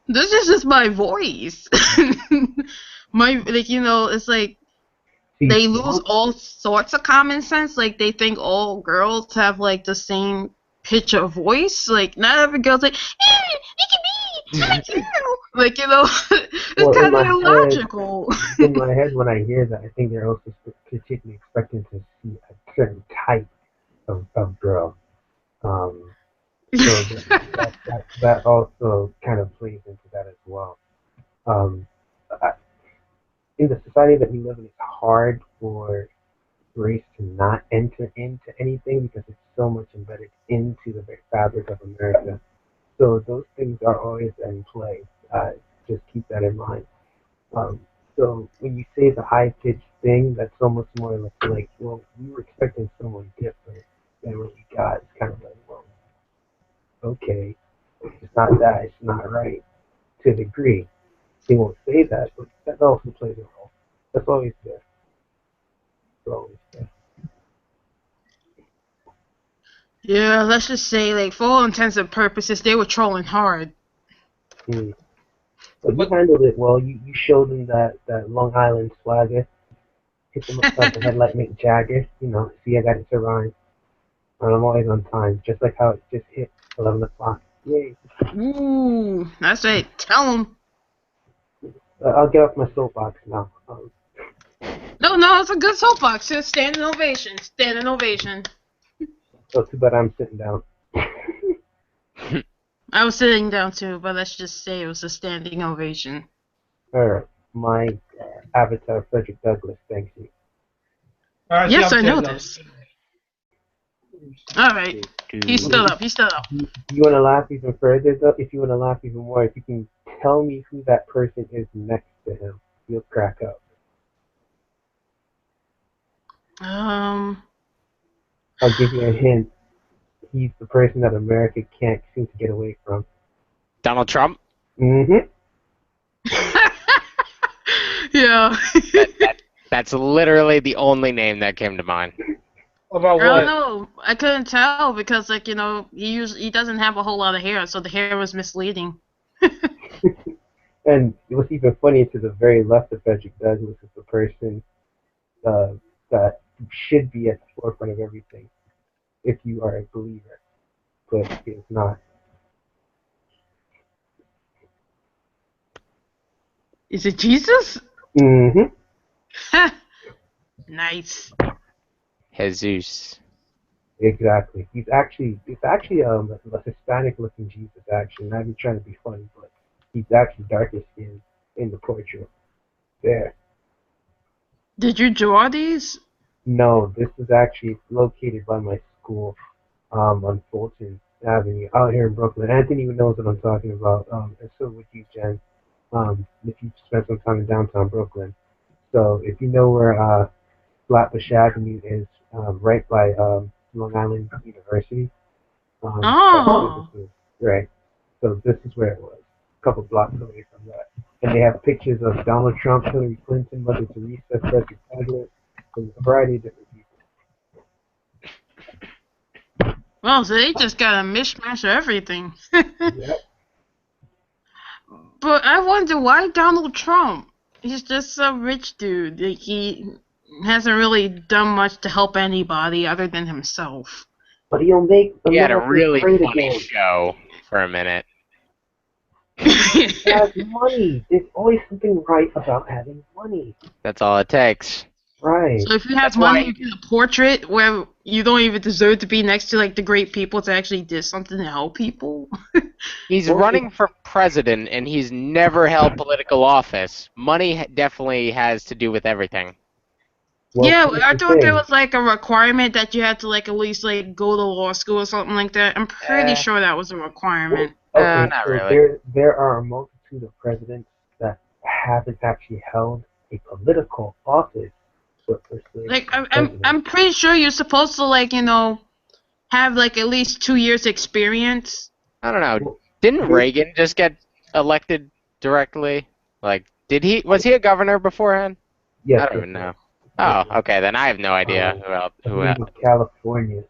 [SPEAKER 3] this is just my voice. My like, you know, it's like
[SPEAKER 4] see,
[SPEAKER 3] they lose all sorts of common sense. Like they think all girls have like the same pitch of voice. Like not every girl's like, it can be, I'm like you. Like you know,
[SPEAKER 4] well,
[SPEAKER 3] it's kind of illogical.
[SPEAKER 4] in my head, when I hear that, I think they're also particularly expecting to see a certain type of girl. So that also kind of plays into that as well. Um, I, in the society that we live in, it's hard for race to not enter into anything because it's so much embedded into the very fabric of America. So those things are always in play. Just keep that in mind. Um, so when you say the high pitched thing, that's almost more like, well, we were expecting someone different than what we got. It's kind of like, well, okay, it's not that, it's not right to a degree. They won't say that, but that also plays a role. That's always there. It's always there.
[SPEAKER 3] Yeah, let's just say like for all intents and purposes, they were trolling hard.
[SPEAKER 4] Hmm. But you handled it well. You showed them that Long Island swagger. Hit them upside the head like Mick Jagger. You know, see, I got it to rhyme. And I'm always on time, just like how it just hit 11 o'clock. Yay.
[SPEAKER 3] Ooh, that's right. Tell them.
[SPEAKER 4] I'll get off my soapbox now.
[SPEAKER 3] No, it's a good soapbox. Just standing ovation. Standing ovation.
[SPEAKER 4] So too bad I'm sitting down.
[SPEAKER 3] I was sitting down too, but let's just say it was a standing ovation.
[SPEAKER 4] Alright, my avatar, Frederick Douglass, thank you.
[SPEAKER 3] Yes, I know this. Alright. He stood up.
[SPEAKER 4] You want to laugh even further, though? If you want to laugh even more, if you can tell me who that person is next to him, you'll crack up.
[SPEAKER 3] Um.
[SPEAKER 4] I'll give you a hint. He's the person that America can't seem to get away from.
[SPEAKER 1] Donald Trump?
[SPEAKER 4] Mm-hmm.
[SPEAKER 3] Yeah.
[SPEAKER 1] That's literally the only name that came to mind.
[SPEAKER 2] About
[SPEAKER 3] I don't
[SPEAKER 2] what?
[SPEAKER 3] know. I couldn't tell because, like, he doesn't have a whole lot of hair, so the hair was misleading.
[SPEAKER 4] And what's even funnier to the very left of Frederick Douglass is the person uh, that should be at the forefront of everything if you are a believer, but he is not.
[SPEAKER 3] Is it Jesus?
[SPEAKER 4] Mm-hmm.
[SPEAKER 3] Nice.
[SPEAKER 1] Jesus.
[SPEAKER 4] Exactly. It's actually a Hispanic-looking Jesus. Actually, not even trying to be funny, but he's actually darker skinned in the portrait. There.
[SPEAKER 3] Did you draw these?
[SPEAKER 4] No, this is actually located by my school, on Fulton Avenue, out here in Brooklyn. Anthony even knows what I'm talking about. And so would you, Jen. If you spent some time in downtown Brooklyn. So if you know where Flatbush Avenue is, right by Long Island University. That's where
[SPEAKER 3] Oh.
[SPEAKER 4] this is. Right. So this is where it was. A couple blocks away from that. And they have pictures of Donald Trump, Hillary Clinton, Mother Teresa, Frederick Douglass, and a variety of different people.
[SPEAKER 3] Well, so they just got a mishmash of everything.
[SPEAKER 4] Yep.
[SPEAKER 3] But I wonder why Donald Trump? He's just some rich dude. Like, he hasn't really done much to help anybody other than himself.
[SPEAKER 4] But he'll make
[SPEAKER 1] He had a
[SPEAKER 4] America
[SPEAKER 1] really
[SPEAKER 4] great
[SPEAKER 1] funny
[SPEAKER 4] again.
[SPEAKER 1] show for a minute.
[SPEAKER 4] He has money. There's always something right about having money.
[SPEAKER 1] That's all it takes.
[SPEAKER 4] Right.
[SPEAKER 3] So if you have
[SPEAKER 1] That's
[SPEAKER 3] money,
[SPEAKER 1] why-
[SPEAKER 3] you get a portrait where you don't even deserve to be next to like the great people to actually do something to help people.
[SPEAKER 1] He's
[SPEAKER 4] Well,
[SPEAKER 1] running for president, and he's never held political office. Money definitely has to do with everything.
[SPEAKER 4] Well,
[SPEAKER 3] Yeah,
[SPEAKER 4] here's
[SPEAKER 3] I
[SPEAKER 4] the
[SPEAKER 3] thought there
[SPEAKER 4] thing.
[SPEAKER 3] was like a requirement that you had to like at least like go to law school or something like that. I'm pretty sure that was a requirement.
[SPEAKER 4] Okay,
[SPEAKER 1] Not
[SPEAKER 4] so
[SPEAKER 1] really.
[SPEAKER 4] there are a multitude of presidents that haven't actually held a political office, but for
[SPEAKER 3] Like
[SPEAKER 4] president.
[SPEAKER 3] I'm pretty sure you're supposed to like have like at least 2 years experience.
[SPEAKER 1] I don't know.
[SPEAKER 4] Well,
[SPEAKER 1] Didn't
[SPEAKER 4] here's-
[SPEAKER 1] Reagan just get elected directly? Like, was he a governor beforehand?
[SPEAKER 4] yes,
[SPEAKER 1] I don't
[SPEAKER 4] yes,
[SPEAKER 1] even
[SPEAKER 4] yes.
[SPEAKER 1] know. Oh, okay, then I have no idea who else.
[SPEAKER 4] I believe it was California.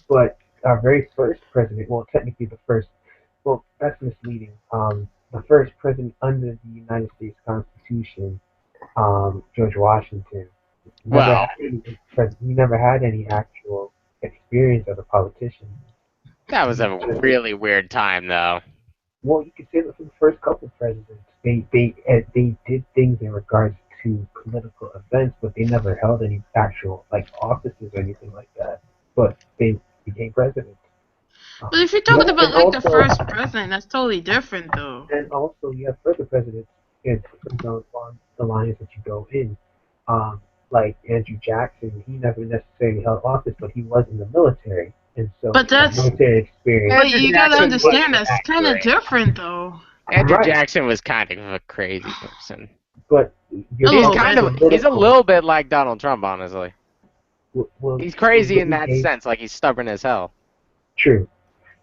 [SPEAKER 4] But our very first president, well, technically the first, well, that's misleading. The first president under the United States Constitution, George Washington,
[SPEAKER 1] Well,
[SPEAKER 4] he never had any actual experience as a politician.
[SPEAKER 1] that was a really weird time, though.
[SPEAKER 4] Well, you could say that for the first couple of presidents, they did things in regards to political events, but they never held any actual like offices or anything like that. But they became presidents.
[SPEAKER 3] But if you're talking
[SPEAKER 4] Yeah,
[SPEAKER 3] about
[SPEAKER 4] and
[SPEAKER 3] like the
[SPEAKER 4] also,
[SPEAKER 3] first president, that's totally different though.
[SPEAKER 4] you have further presidents, and depends on the lines that you go in. Like Andrew Jackson, he never necessarily held office, but he was in the military, and so
[SPEAKER 3] But
[SPEAKER 4] he had
[SPEAKER 3] that's
[SPEAKER 4] military experience.
[SPEAKER 3] but
[SPEAKER 1] Andrew
[SPEAKER 3] you gotta
[SPEAKER 1] Jackson was
[SPEAKER 3] understand that's kind of
[SPEAKER 1] accurate.
[SPEAKER 3] different though.
[SPEAKER 1] Andrew
[SPEAKER 4] Right.
[SPEAKER 1] Jackson was kind of a crazy person.
[SPEAKER 4] But you're
[SPEAKER 3] A little
[SPEAKER 4] talking
[SPEAKER 3] bit.
[SPEAKER 1] He's a
[SPEAKER 4] political.
[SPEAKER 1] little bit like Donald Trump, honestly.
[SPEAKER 4] Well,
[SPEAKER 1] He's crazy in
[SPEAKER 4] he
[SPEAKER 1] that
[SPEAKER 4] gave-
[SPEAKER 1] sense, like he's stubborn as hell.
[SPEAKER 4] True.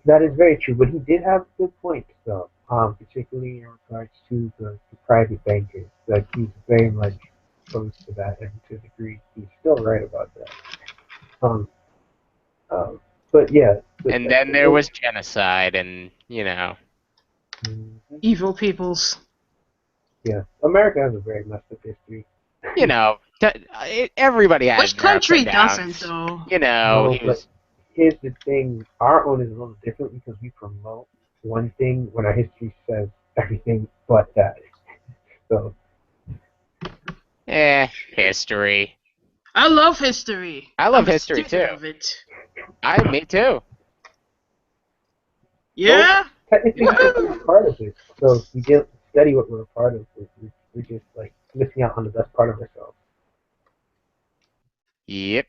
[SPEAKER 4] That is very true, but he did have good points, though, particularly in regards to the private bankers. Like, he's very much close to that, and to a degree, he's still right about that. Um, but yeah.
[SPEAKER 1] And then there was genocide, and
[SPEAKER 4] Mhm.
[SPEAKER 3] Evil peoples.
[SPEAKER 4] Yeah, America has a very messed up history.
[SPEAKER 1] everybody has
[SPEAKER 3] Which
[SPEAKER 1] their ups
[SPEAKER 3] country
[SPEAKER 1] and downs.
[SPEAKER 3] doesn't though?
[SPEAKER 4] No,
[SPEAKER 1] He was.
[SPEAKER 4] here's the thing: our own is a little different because we promote one thing when our history says everything but that. So.
[SPEAKER 1] History.
[SPEAKER 3] I love history.
[SPEAKER 1] I love
[SPEAKER 3] I'm a
[SPEAKER 1] history,
[SPEAKER 3] student
[SPEAKER 1] too.
[SPEAKER 3] Of it.
[SPEAKER 1] Me too.
[SPEAKER 3] Yeah.
[SPEAKER 4] Technically, we're a part of it. So we get study what we're a part of. We're just like missing out on the best part of ourselves.
[SPEAKER 1] Yep.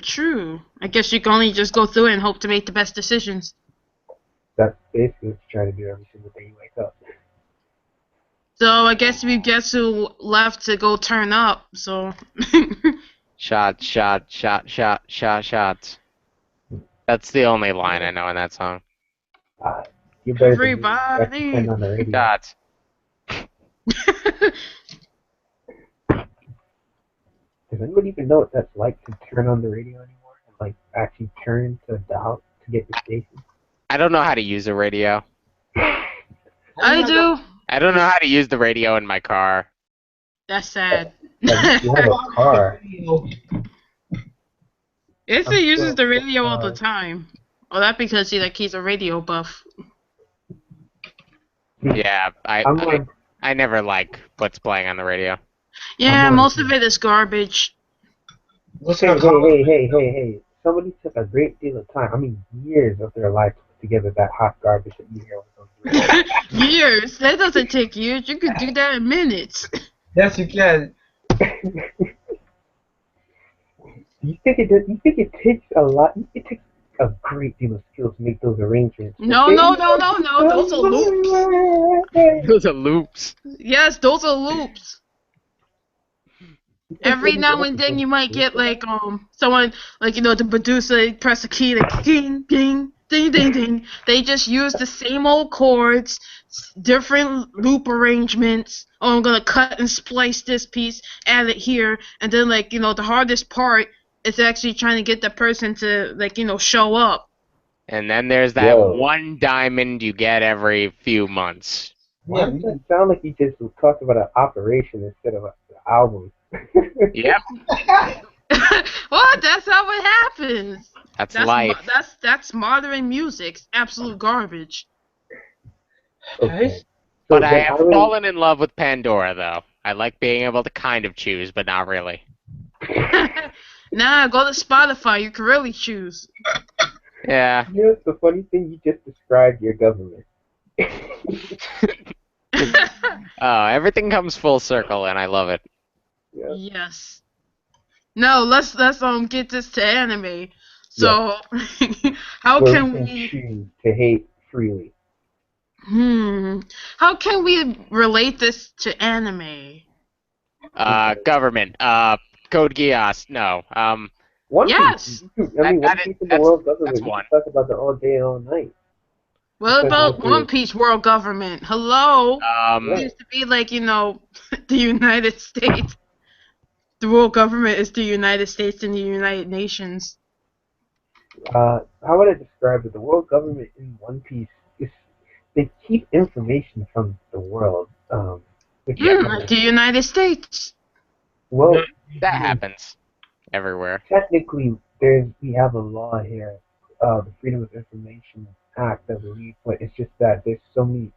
[SPEAKER 3] True. I guess you can only just go through it and hope to make the best decisions.
[SPEAKER 4] That's basically what you try to do every single day you wake up.
[SPEAKER 3] So I guess we guess who left to go turn up. So.
[SPEAKER 1] Shot, shot, shot, shot, shot, shots. That's the only line I know in that song.
[SPEAKER 4] You're better than me. You have to
[SPEAKER 3] Everybody.
[SPEAKER 4] turn on the radio.
[SPEAKER 1] Shots.
[SPEAKER 4] Does anybody even know what that's like to turn on the radio anymore and like actually turn to dial to get the station?
[SPEAKER 1] I don't know how to use a radio.
[SPEAKER 3] I do.
[SPEAKER 1] I don't know how to use the radio in my car.
[SPEAKER 3] That's sad.
[SPEAKER 4] At least you have a car.
[SPEAKER 3] Itzy uses the radio all the
[SPEAKER 4] car.
[SPEAKER 3] time. Oh, that because he's a radio buff.
[SPEAKER 1] Yeah,
[SPEAKER 4] I'm on,
[SPEAKER 1] I never like what's playing on the radio.
[SPEAKER 3] Yeah,
[SPEAKER 4] I'm on-
[SPEAKER 3] most of it is garbage.
[SPEAKER 4] hey. Somebody took a great deal of time, I mean years of their life to put together that hot garbage that you hear on the radio.
[SPEAKER 3] Years. That doesn't take years. You could do that in minutes.
[SPEAKER 2] Yes, you can.
[SPEAKER 4] You think it takes a lot? It takes a great deal of skill to make those arrangements.
[SPEAKER 3] No. Those are loops.
[SPEAKER 1] Those are loops.
[SPEAKER 3] Yes, those are loops. Every now and then you might get someone the producer press a key like ding ding ding ding ding. They just use the same old chords, different loop arrangements. Oh, I'm gonna cut and splice this piece, add it here, and then the hardest part is actually trying to get the person to show up.
[SPEAKER 1] And then there's that
[SPEAKER 4] Whoa.
[SPEAKER 1] one diamond you get every few months.
[SPEAKER 4] Why does it sound like you just talked about an operation instead of an album?
[SPEAKER 1] Yep,
[SPEAKER 3] What? That's how it happens.
[SPEAKER 1] that's life.
[SPEAKER 3] That's modern music. It's absolute garbage.
[SPEAKER 4] Okay.
[SPEAKER 1] But
[SPEAKER 4] So
[SPEAKER 1] I
[SPEAKER 4] then
[SPEAKER 1] have
[SPEAKER 4] would-
[SPEAKER 1] fallen in love with Pandora, though. I like being able to kind of choose, but not really.
[SPEAKER 3] Nah, go to Spotify. You can really choose.
[SPEAKER 1] Yeah.
[SPEAKER 4] You know, it's the funny thing, you just described your government.
[SPEAKER 1] Oh, everything comes full circle, and I love it.
[SPEAKER 4] Yeah.
[SPEAKER 3] Yes. No, let's get this to anime. So, how
[SPEAKER 4] Where
[SPEAKER 3] can
[SPEAKER 4] we can
[SPEAKER 3] we?
[SPEAKER 4] choose to hate freely.
[SPEAKER 3] How can we relate this to anime?
[SPEAKER 1] Government. Code Geass. No.
[SPEAKER 4] One
[SPEAKER 3] Yes.
[SPEAKER 4] Piece. Dude, I mean,
[SPEAKER 1] That-
[SPEAKER 4] One Piece in the world government.
[SPEAKER 1] that's
[SPEAKER 4] We
[SPEAKER 1] one.
[SPEAKER 4] can talk about that all day, all night.
[SPEAKER 3] What about
[SPEAKER 4] Okay.
[SPEAKER 3] One Piece world government? Hello. It used to be the United States. The world government is the United States and the United Nations.
[SPEAKER 4] How would I describe it? The world government in One Piece is they keep information from the world. Which
[SPEAKER 3] Like the United States.
[SPEAKER 4] well,
[SPEAKER 1] that happens everywhere.
[SPEAKER 4] technically, we have a law here, the Freedom of Information Act, I believe, but it's just that there's so many.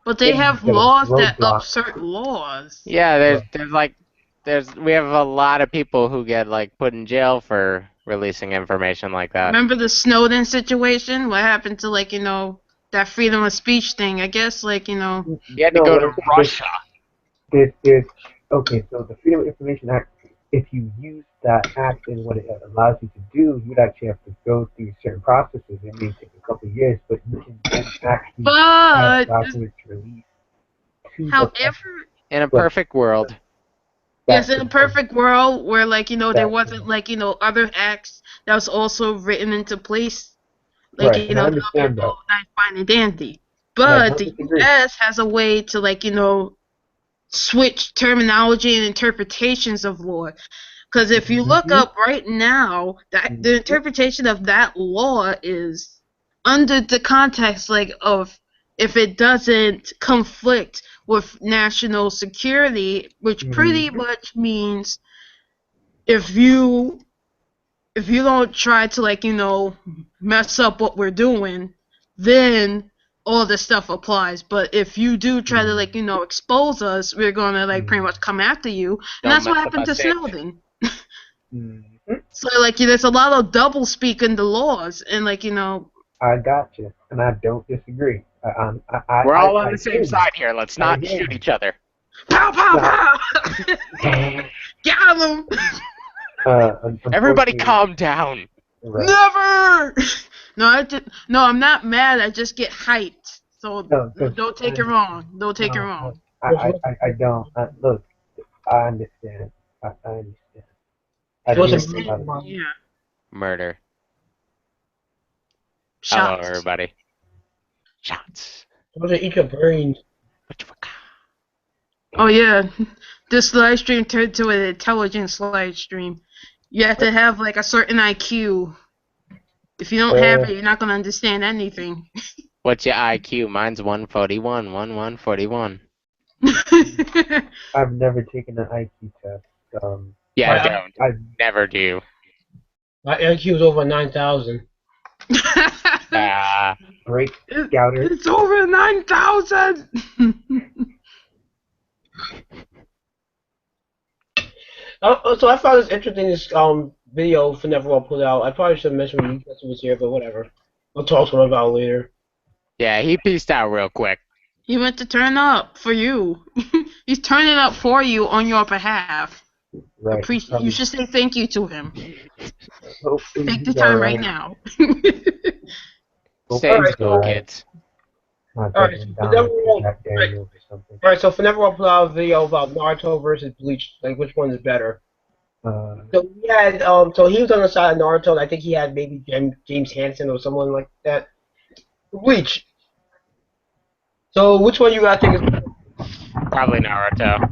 [SPEAKER 3] But they
[SPEAKER 4] things
[SPEAKER 3] have
[SPEAKER 4] that are
[SPEAKER 3] laws that
[SPEAKER 4] roadblocks.
[SPEAKER 3] upsert laws.
[SPEAKER 1] Yeah, we have a lot of people who get put in jail for releasing information like that.
[SPEAKER 3] Remember the Snowden situation? What happened to that freedom of speech thing? I guess
[SPEAKER 1] You had to
[SPEAKER 4] No,
[SPEAKER 1] go
[SPEAKER 4] what
[SPEAKER 1] to
[SPEAKER 4] I'm saying is-
[SPEAKER 1] Russia.
[SPEAKER 4] Okay, so the Freedom of Information Act, if you use that act and what it allows you to do, you'd actually have to go through certain processes. It may take a couple of years, but you can then actually have
[SPEAKER 3] But
[SPEAKER 4] documents released to the
[SPEAKER 3] however,
[SPEAKER 1] In a perfect world.
[SPEAKER 3] yes, in a perfect world where there
[SPEAKER 4] That's
[SPEAKER 3] wasn't other acts that was also written into place,
[SPEAKER 4] Right, and I understand that.
[SPEAKER 3] nice, fine and dandy.
[SPEAKER 4] And I
[SPEAKER 3] But
[SPEAKER 4] don't
[SPEAKER 3] the
[SPEAKER 4] disagree.
[SPEAKER 3] U.S. has a way to switch terminology and interpretations of law. Because if you look up right now, the interpretation of that law is under the context of if it doesn't conflict with national security, which pretty much means if you don't try to mess up what we're doing, then all this stuff applies. But if you do try to expose us, we're gonna pretty much come after you. And
[SPEAKER 1] Don't
[SPEAKER 3] that's what
[SPEAKER 1] mess
[SPEAKER 3] happened to
[SPEAKER 1] up us,
[SPEAKER 3] Snowden.
[SPEAKER 4] Mhm.
[SPEAKER 3] So there's a lot of double speak in the laws, and
[SPEAKER 4] I got you, and I don't disagree.
[SPEAKER 1] We're all on
[SPEAKER 4] I
[SPEAKER 1] the same
[SPEAKER 4] hear you.
[SPEAKER 1] side here. Let's not
[SPEAKER 4] hear
[SPEAKER 1] shoot
[SPEAKER 4] you.
[SPEAKER 1] each other.
[SPEAKER 3] pow pow pow, got him.
[SPEAKER 1] Everybody
[SPEAKER 4] Unfortunately-
[SPEAKER 1] calm down.
[SPEAKER 4] Right.
[SPEAKER 3] Never. No, I'm not mad. I just get hyped. So
[SPEAKER 4] No, because
[SPEAKER 3] don't take it wrong. Don't take it
[SPEAKER 4] no,
[SPEAKER 3] wrong.
[SPEAKER 4] I don't. Look, I understand. I understand. I
[SPEAKER 2] It was
[SPEAKER 4] deal
[SPEAKER 2] a
[SPEAKER 3] Just
[SPEAKER 4] with a
[SPEAKER 3] say,
[SPEAKER 4] lot of
[SPEAKER 3] yeah.
[SPEAKER 1] Murder. Hello,
[SPEAKER 3] Shots.
[SPEAKER 1] everybody. Shots.
[SPEAKER 2] supposed to eat your brains.
[SPEAKER 3] Oh yeah, this live stream turned to an intelligence live stream. You have to have like a certain IQ. If you don't have it, you're not gonna understand anything.
[SPEAKER 1] What's your IQ? Mine's 141. 141.
[SPEAKER 4] I've never taken an IQ test.
[SPEAKER 1] Yeah,
[SPEAKER 2] My,
[SPEAKER 1] don't.
[SPEAKER 4] I
[SPEAKER 1] Never do.
[SPEAKER 2] my IQ is over 9,000.
[SPEAKER 1] Ah.
[SPEAKER 4] break scouter.
[SPEAKER 3] It's over 9,000.
[SPEAKER 2] So I found this interesting. This video Finaverall put out. I probably should have mentioned when you guys was here, but whatever. I'll talk to him about it later.
[SPEAKER 1] Yeah, he pieced out real quick.
[SPEAKER 3] He went to turn up for you. He's turning up for you on your behalf.
[SPEAKER 4] Right.
[SPEAKER 3] You should say thank you to him.
[SPEAKER 4] Hopefully
[SPEAKER 3] Take the
[SPEAKER 4] he's
[SPEAKER 3] time right
[SPEAKER 4] alright.
[SPEAKER 3] now.
[SPEAKER 1] Stay in
[SPEAKER 2] Alright,
[SPEAKER 1] school,
[SPEAKER 2] so
[SPEAKER 1] kids.
[SPEAKER 4] Not
[SPEAKER 2] alright,
[SPEAKER 4] taking him
[SPEAKER 2] so
[SPEAKER 4] down like
[SPEAKER 2] Finaverall,
[SPEAKER 4] Jack Daniels or something.
[SPEAKER 2] alright, so Finaverall put out a video about Naruto versus Bleach. Like which one is better? So he had so he was on the side of Naruto. And I think he had maybe James Hansen or someone like that. Bleach. So which one you guys think is?
[SPEAKER 1] Probably Naruto.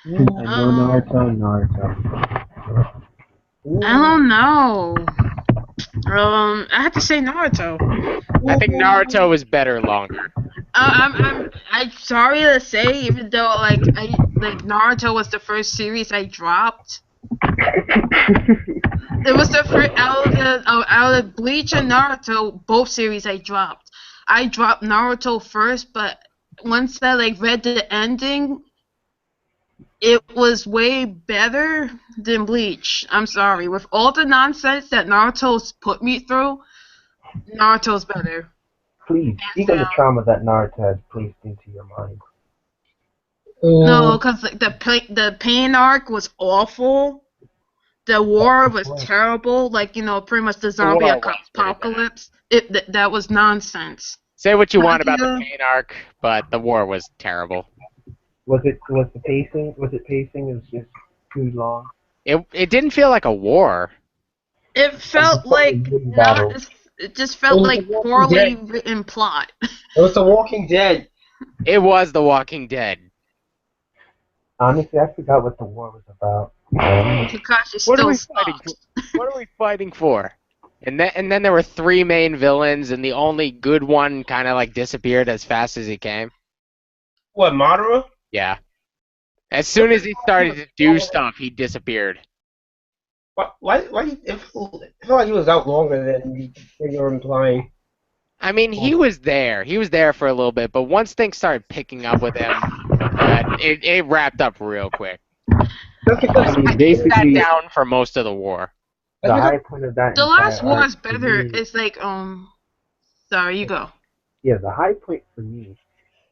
[SPEAKER 4] I know Naruto.
[SPEAKER 3] I don't know. I have to say Naruto.
[SPEAKER 1] I think Naruto was better longer.
[SPEAKER 3] I'm sorry to say, even though like Naruto was the first series I dropped. It was the first out of Bleach and Naruto, both series I dropped. I dropped Naruto first, but once I like read the ending, it was way better than Bleach. I'm sorry. With all the nonsense that Naruto's put me through, Naruto's better.
[SPEAKER 4] Please, speak on the trauma that Naruto has placed into your mind.
[SPEAKER 3] No, because like, the pain arc was awful. The war was terrible. Like, pretty much the zombie
[SPEAKER 1] war was pretty
[SPEAKER 3] apocalypse. That was nonsense.
[SPEAKER 1] Say what you want about the
[SPEAKER 3] Kaguya-
[SPEAKER 1] pain arc, but the war was terrible.
[SPEAKER 4] Was the pacing? Was it pacing? It was just too long.
[SPEAKER 1] It didn't feel like a war.
[SPEAKER 3] It felt like
[SPEAKER 4] battle.
[SPEAKER 3] it just felt like poorly written plot.
[SPEAKER 2] It was The Walking Dead.
[SPEAKER 1] It was The Walking Dead.
[SPEAKER 4] Honestly, I forgot what the war was about.
[SPEAKER 3] Kakashi
[SPEAKER 1] What are
[SPEAKER 3] still
[SPEAKER 1] we fighting
[SPEAKER 3] sucks.
[SPEAKER 1] for? What are we fighting for? And then there were three main villains, and the only good one kind of like disappeared as fast as he came.
[SPEAKER 2] What, Madara?
[SPEAKER 1] Yeah. As soon as he started to do stuff, he disappeared.
[SPEAKER 2] Why it felt like he was out longer than you were implying.
[SPEAKER 1] I mean, he was there. He was there for a little bit, but once things started picking up with him, it wrapped up real quick.
[SPEAKER 2] That's because
[SPEAKER 4] I mean,
[SPEAKER 1] He sat
[SPEAKER 4] basically,
[SPEAKER 1] down for most of the war.
[SPEAKER 4] the high point of that
[SPEAKER 3] The last
[SPEAKER 4] entire
[SPEAKER 3] war is
[SPEAKER 4] arc for
[SPEAKER 3] better.
[SPEAKER 4] me-
[SPEAKER 3] It's like sorry, you go.
[SPEAKER 4] Yeah, the high point for me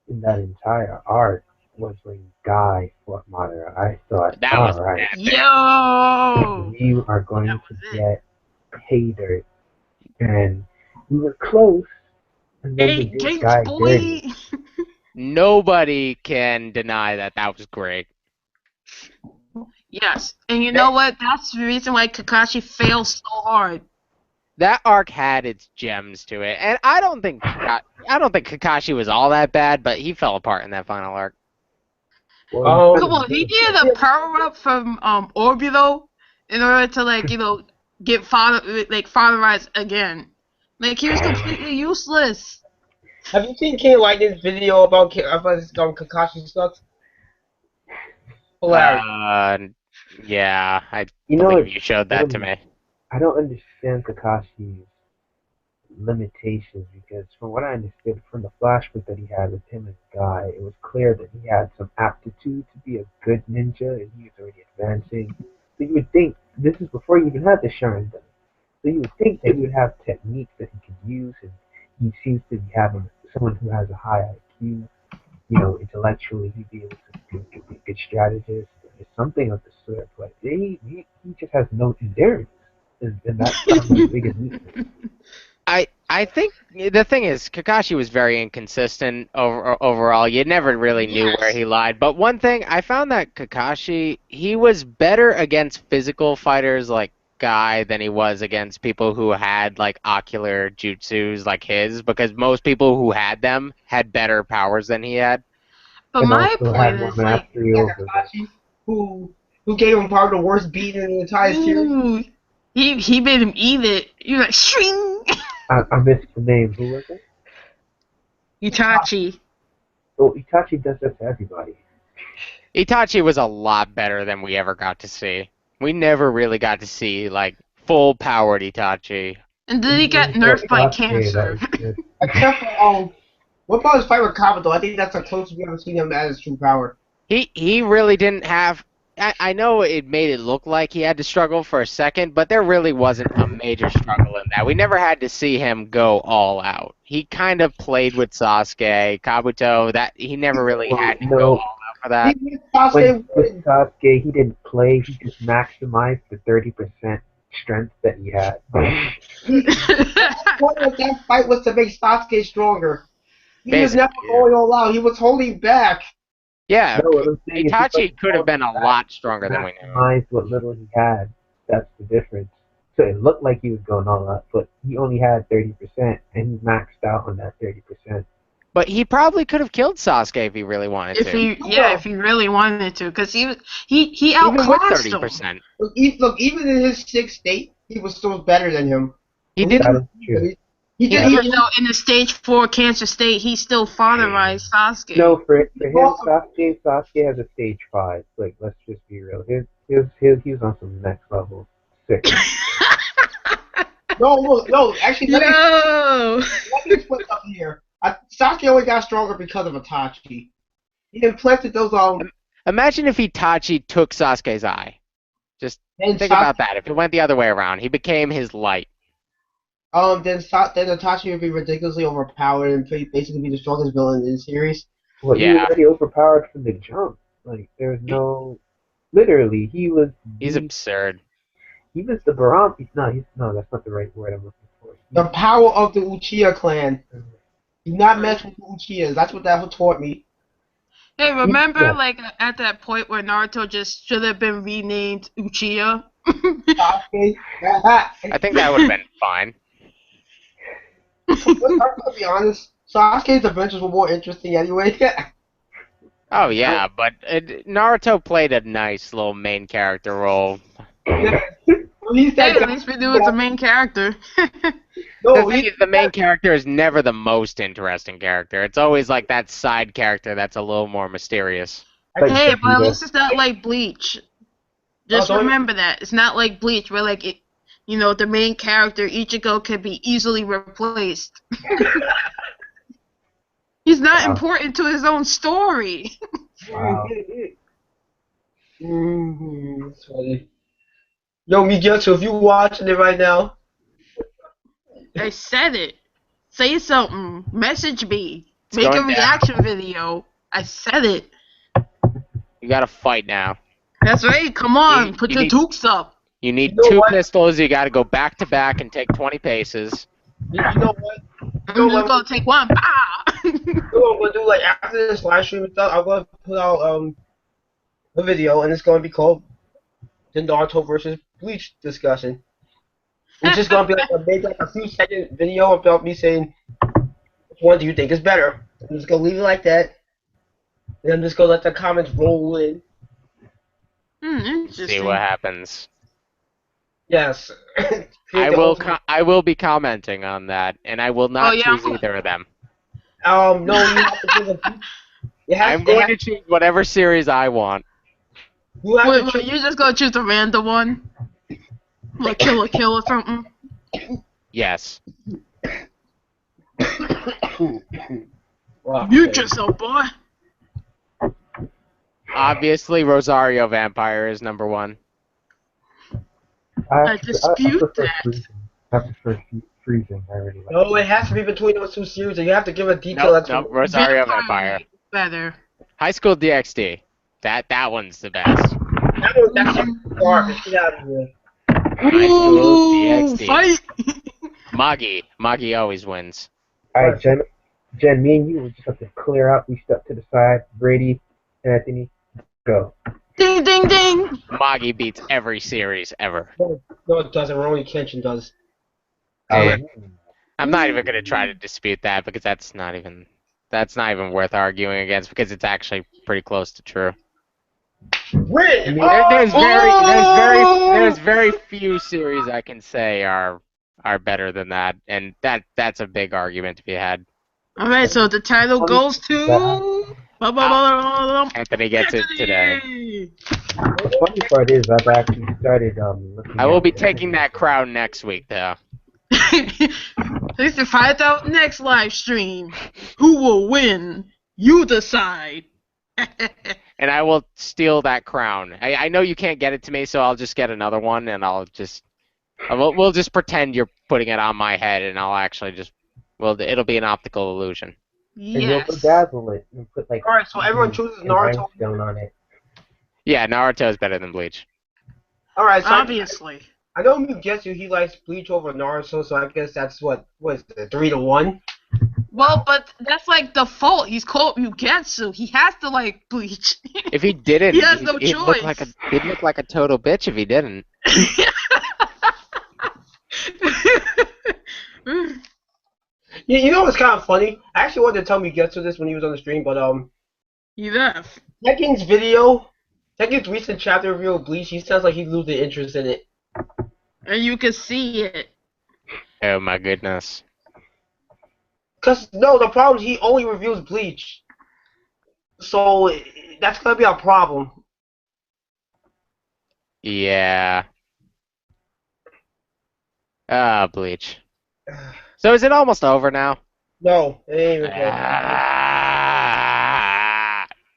[SPEAKER 4] in that entire arc was when Guy fought Madara. I thought,
[SPEAKER 1] That was
[SPEAKER 4] alright,
[SPEAKER 1] bad.
[SPEAKER 3] Yo.
[SPEAKER 4] you are going
[SPEAKER 3] That
[SPEAKER 4] to
[SPEAKER 3] was it.
[SPEAKER 4] get pay dirt. And we were close, and then they
[SPEAKER 3] Eight
[SPEAKER 4] did
[SPEAKER 3] games,
[SPEAKER 4] Guy
[SPEAKER 3] boy.
[SPEAKER 4] dirty.
[SPEAKER 1] Nobody can deny that that was great.
[SPEAKER 3] Yes, and you know what? That's the reason why Kakashi fails so hard.
[SPEAKER 1] That arc had its gems to it, and I don't think Kakashi was all that bad, but he fell apart in that final arc.
[SPEAKER 4] Well,
[SPEAKER 3] Come on, he needed a power up from Orbital in order to get fatherized again. Like he was completely useless.
[SPEAKER 2] have you seen King Lightning's video about Kakashi sucks? Hilarious.
[SPEAKER 1] Yeah, I
[SPEAKER 4] You know,
[SPEAKER 1] believe you showed that to me.
[SPEAKER 4] I don't understand Kakashi's limitations because from what I understood from the flashback that he had with him as Guy, it was clear that he had some aptitude to be a good ninja and he was already advancing. So you would think, this is before he even had the Sharingan, so you would think that he would have techniques that he could use, and he seems to be having someone who has a high IQ, intellectually he'd be able to be a good strategist or something of the sort, but he just has no endurance. And that's probably his biggest weakness.
[SPEAKER 1] I think the thing is Kakashi was very inconsistent overall. You never really knew where he lied. But one thing I found that Kakashi he was better against physical fighters like Guy than he was against people who had like ocular jutsus like his because most people who had them had better powers than he had.
[SPEAKER 3] But
[SPEAKER 4] And
[SPEAKER 3] my
[SPEAKER 4] also
[SPEAKER 3] point
[SPEAKER 4] had more
[SPEAKER 3] is like,
[SPEAKER 4] mastery over them.
[SPEAKER 2] Kakashi, who gave him probably the worst beating in the entire series.
[SPEAKER 3] ooh, he made him eat it. You're like, shring.
[SPEAKER 4] I missed the name. Who was it?
[SPEAKER 3] Itachi.
[SPEAKER 4] Oh, Itachi does that to everybody.
[SPEAKER 1] Itachi was a lot better than we ever got to see. We never really got to see like full powered Itachi.
[SPEAKER 3] And then he got nerfed by cancer.
[SPEAKER 2] Except for what about his fight with Kabuto? I think that's the closest we ever seen him at his true power.
[SPEAKER 1] He really didn't have. I know it made it look like he had to struggle for a second, but there really wasn't a major struggle in that. We never had to see him go all out. He kind of played with Sasuke, Kabuto. That he never really had to go all out for that.
[SPEAKER 4] With Sasuke, he didn't play. He just maximized the 30% strength that he had.
[SPEAKER 2] The point of that fight was to make Sasuke stronger. He was never
[SPEAKER 1] Basically,
[SPEAKER 2] going all out. He was holding back.
[SPEAKER 1] yeah.
[SPEAKER 4] No, what I'm saying is
[SPEAKER 1] Itachi could have been a lot stronger than we knew.
[SPEAKER 4] maximized what little he had. That's the difference. So it looked like he was going all out, but he only had 30%, and he maxed out on that 30%.
[SPEAKER 1] But he probably could have killed Sasuke if he really wanted
[SPEAKER 3] if
[SPEAKER 1] to.
[SPEAKER 3] if he really wanted to, because he
[SPEAKER 1] Even with
[SPEAKER 3] outclassed him.
[SPEAKER 1] 30%.
[SPEAKER 2] Look, even in his sixth state, he was still better than him.
[SPEAKER 1] He
[SPEAKER 4] That
[SPEAKER 1] didn't.
[SPEAKER 4] is true.
[SPEAKER 2] He
[SPEAKER 3] Yeah,
[SPEAKER 2] did.
[SPEAKER 3] you know, in the stage 4 cancer state, he still fatherized Sasuke.
[SPEAKER 4] No, for him, Sasuke has a stage 5. Like, let's just be real. He was on some next level 6.
[SPEAKER 2] No. Actually,
[SPEAKER 3] No.
[SPEAKER 2] let me explain something here. Sasuke only got stronger because of Itachi. He implanted those
[SPEAKER 1] Imagine if Itachi took Sasuke's eye. Just
[SPEAKER 2] Then
[SPEAKER 1] think about that. If it went the other way around, he became his light.
[SPEAKER 2] then Itachi would be ridiculously overpowered and basically be the strongest villain in the series.
[SPEAKER 4] Well, he was
[SPEAKER 1] Yeah.
[SPEAKER 4] already overpowered from the jump. Like, there was no... Literally,
[SPEAKER 1] He's absurd.
[SPEAKER 4] he was the barometer. No, that's not the right word I'm looking for.
[SPEAKER 2] The power of the Uchiha clan. Do not mess with the Uchihas. That's what that taught me.
[SPEAKER 3] Hey, remember,
[SPEAKER 4] Yeah.
[SPEAKER 3] like, at that point where Naruto just should have been renamed Uchiha?
[SPEAKER 2] Sasuke.
[SPEAKER 1] I think that would have been fine.
[SPEAKER 2] To be honest, Sasuke's adventures were more interesting anyway.
[SPEAKER 1] Oh yeah, but Naruto played a nice little main character role.
[SPEAKER 2] He's
[SPEAKER 3] Hey,
[SPEAKER 2] that
[SPEAKER 3] at least we knew it's a main character.
[SPEAKER 1] The thing is, the main character is never the most interesting character. It's always like that side character that's a little more mysterious.
[SPEAKER 4] Like
[SPEAKER 3] Hey, but at
[SPEAKER 4] Vegeta.
[SPEAKER 3] least it's not like Bleach. Just
[SPEAKER 2] don't-
[SPEAKER 3] remember that. It's not like Bleach where, like, it, you know, the main character, Ichigo, can be easily replaced. He's not
[SPEAKER 4] Wow.
[SPEAKER 3] important to his own story.
[SPEAKER 4] Wow.
[SPEAKER 2] That's funny. Yo, Migetsu, if you watching it right now,
[SPEAKER 3] I said it. Say something. Message me.
[SPEAKER 1] It's
[SPEAKER 3] Make a
[SPEAKER 1] going down.
[SPEAKER 3] reaction video. I said it.
[SPEAKER 1] You gotta fight now.
[SPEAKER 3] That's right. Come on.
[SPEAKER 1] You-
[SPEAKER 3] Put
[SPEAKER 1] you
[SPEAKER 3] your
[SPEAKER 1] need-
[SPEAKER 3] dukes up.
[SPEAKER 1] You need
[SPEAKER 2] You know
[SPEAKER 1] 2
[SPEAKER 2] what?
[SPEAKER 1] pistols. You gotta go back to back and take 20 paces.
[SPEAKER 2] you know what?
[SPEAKER 3] I'm just gonna take one. Bah!
[SPEAKER 2] You know what I'm gonna do? Like after this live stream and stuff, I'm gonna put out a video, and it's gonna be called the Naruto versus Bleach discussion. It's just gonna be like a few second video about me saying, which one do you think is better? I'm just gonna leave it like that, and I'm just gonna let the comments roll in.
[SPEAKER 3] Interesting.
[SPEAKER 1] See what happens.
[SPEAKER 2] Yes.
[SPEAKER 1] I will be commenting on that, and I will not
[SPEAKER 3] Oh, yeah,
[SPEAKER 1] choose
[SPEAKER 3] I'm-
[SPEAKER 1] either of them.
[SPEAKER 2] No, you have to give a.
[SPEAKER 1] I'm going to choose whatever series I want.
[SPEAKER 2] You have
[SPEAKER 3] Wait,
[SPEAKER 2] to
[SPEAKER 3] wait,
[SPEAKER 2] choose.
[SPEAKER 3] you're just gonna choose a random one? Like Kill a Kill or something?
[SPEAKER 1] Yes.
[SPEAKER 2] Wow,
[SPEAKER 3] Mute
[SPEAKER 2] okay.
[SPEAKER 3] yourself, boy.
[SPEAKER 1] Obviously, Rosario Vampire is number 1.
[SPEAKER 3] I dispute
[SPEAKER 4] prefer
[SPEAKER 3] that.
[SPEAKER 4] Freezing. I prefer freezing. I already like
[SPEAKER 2] No, it has to be between those two series, and you have to give a detailed
[SPEAKER 1] Nope,
[SPEAKER 2] explanation.
[SPEAKER 1] Rosario Vampire.
[SPEAKER 3] Better.
[SPEAKER 1] High School DxD. That one's the best.
[SPEAKER 2] That's garbage. Get out of here.
[SPEAKER 1] High School
[SPEAKER 3] Ooh,
[SPEAKER 1] DxD.
[SPEAKER 3] fight!
[SPEAKER 1] Magi always wins.
[SPEAKER 4] All right, Jen, me and you will just have to clear out. We step to the side. Brady, Anthony, go.
[SPEAKER 3] Ding, ding, ding.
[SPEAKER 1] Magi beats every series ever.
[SPEAKER 2] No, it doesn't. Rurouni Kenshin does.
[SPEAKER 1] Eh,
[SPEAKER 4] Oh,
[SPEAKER 1] I'm not even gonna try to dispute that because that's not even worth arguing against because it's actually pretty close to true.
[SPEAKER 2] Win!
[SPEAKER 1] There's very few series I can say are better than that, and that's a big argument to be had.
[SPEAKER 3] All right, so the title goes to.
[SPEAKER 1] Anthony gets it today.
[SPEAKER 4] the funny part is I've actually started looking
[SPEAKER 1] I will
[SPEAKER 4] at
[SPEAKER 1] be taking that crown next week, though.
[SPEAKER 3] Please to find out next live stream. Who will win? You decide.
[SPEAKER 1] And I will steal that crown. I know you can't get it to me, so I'll just get another one, and we'll just pretend you're putting it on my head, and I'll actually it'll be an optical illusion.
[SPEAKER 4] And you'll
[SPEAKER 3] Yes.
[SPEAKER 4] bedazzle it and put like.
[SPEAKER 2] Alright, so everyone chooses Naruto.
[SPEAKER 4] Rhinestone on it.
[SPEAKER 1] Yeah, Naruto is better than Bleach.
[SPEAKER 2] Alright, so
[SPEAKER 3] Obviously.
[SPEAKER 2] I know Mugetsu, he likes Bleach over Naruto, so I guess that's what is it, 3-1?
[SPEAKER 3] Well, but that's like the fault. He's called Mugetsu. He has to like Bleach.
[SPEAKER 1] If he didn't,
[SPEAKER 3] He has no
[SPEAKER 1] he'd look like
[SPEAKER 3] choice.
[SPEAKER 1] he'd look like a total bitch if he didn't.
[SPEAKER 2] You know what's kind of funny? I actually wanted to tell Mugetsu this when he was on the stream, but
[SPEAKER 3] He left.
[SPEAKER 2] Tekken's recent chapter review of Bleach, he sounds like he losing interest in it.
[SPEAKER 3] And you can see it.
[SPEAKER 1] Oh my goodness.
[SPEAKER 2] Cause no, the problem is he only reviews Bleach, so that's gonna be a problem.
[SPEAKER 1] Yeah. Bleach. So is it almost over now?
[SPEAKER 2] No, it ain't even close.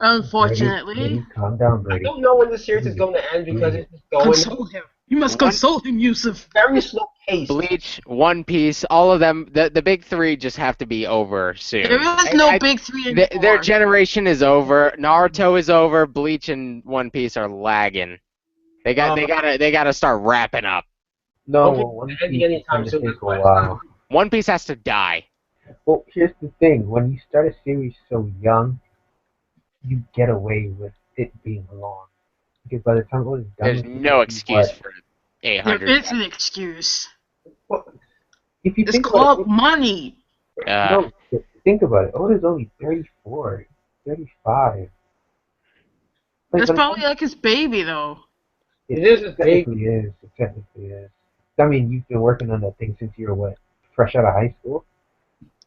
[SPEAKER 3] Unfortunately.
[SPEAKER 4] Brady, calm down,
[SPEAKER 2] I
[SPEAKER 4] Brady.
[SPEAKER 2] don't know when this series is going to end because it's just going
[SPEAKER 3] Console him. You must console him, Yusuf.
[SPEAKER 2] very slow pace.
[SPEAKER 1] Bleach, One Piece, all of them, the big three just have to be over soon.
[SPEAKER 3] There is no big three anymore.
[SPEAKER 1] Their generation is over. Naruto is over. Bleach and One Piece are lagging. They gotta start wrapping up.
[SPEAKER 4] No,
[SPEAKER 2] Okay,
[SPEAKER 4] One
[SPEAKER 2] ending
[SPEAKER 4] Piece is
[SPEAKER 2] anytime
[SPEAKER 4] going to
[SPEAKER 2] soon,
[SPEAKER 4] take a
[SPEAKER 2] that's why it's
[SPEAKER 4] while.
[SPEAKER 1] One Piece has to die.
[SPEAKER 4] Well, here's the thing: when you start a series so young, you get away with it being long. Because by the time it was done,
[SPEAKER 1] There's no excuse for
[SPEAKER 3] There
[SPEAKER 1] 800.
[SPEAKER 3] is an excuse.
[SPEAKER 4] If you
[SPEAKER 3] It's
[SPEAKER 4] think
[SPEAKER 3] called
[SPEAKER 4] about
[SPEAKER 3] money.
[SPEAKER 4] no, think about it. Oda's only 34, 35. Like,
[SPEAKER 3] That's
[SPEAKER 4] by the
[SPEAKER 3] probably
[SPEAKER 4] time-
[SPEAKER 3] like his baby, though.
[SPEAKER 2] It is a big.
[SPEAKER 4] It technically is. I mean, you've been working on that thing since you were what, fresh out of high school?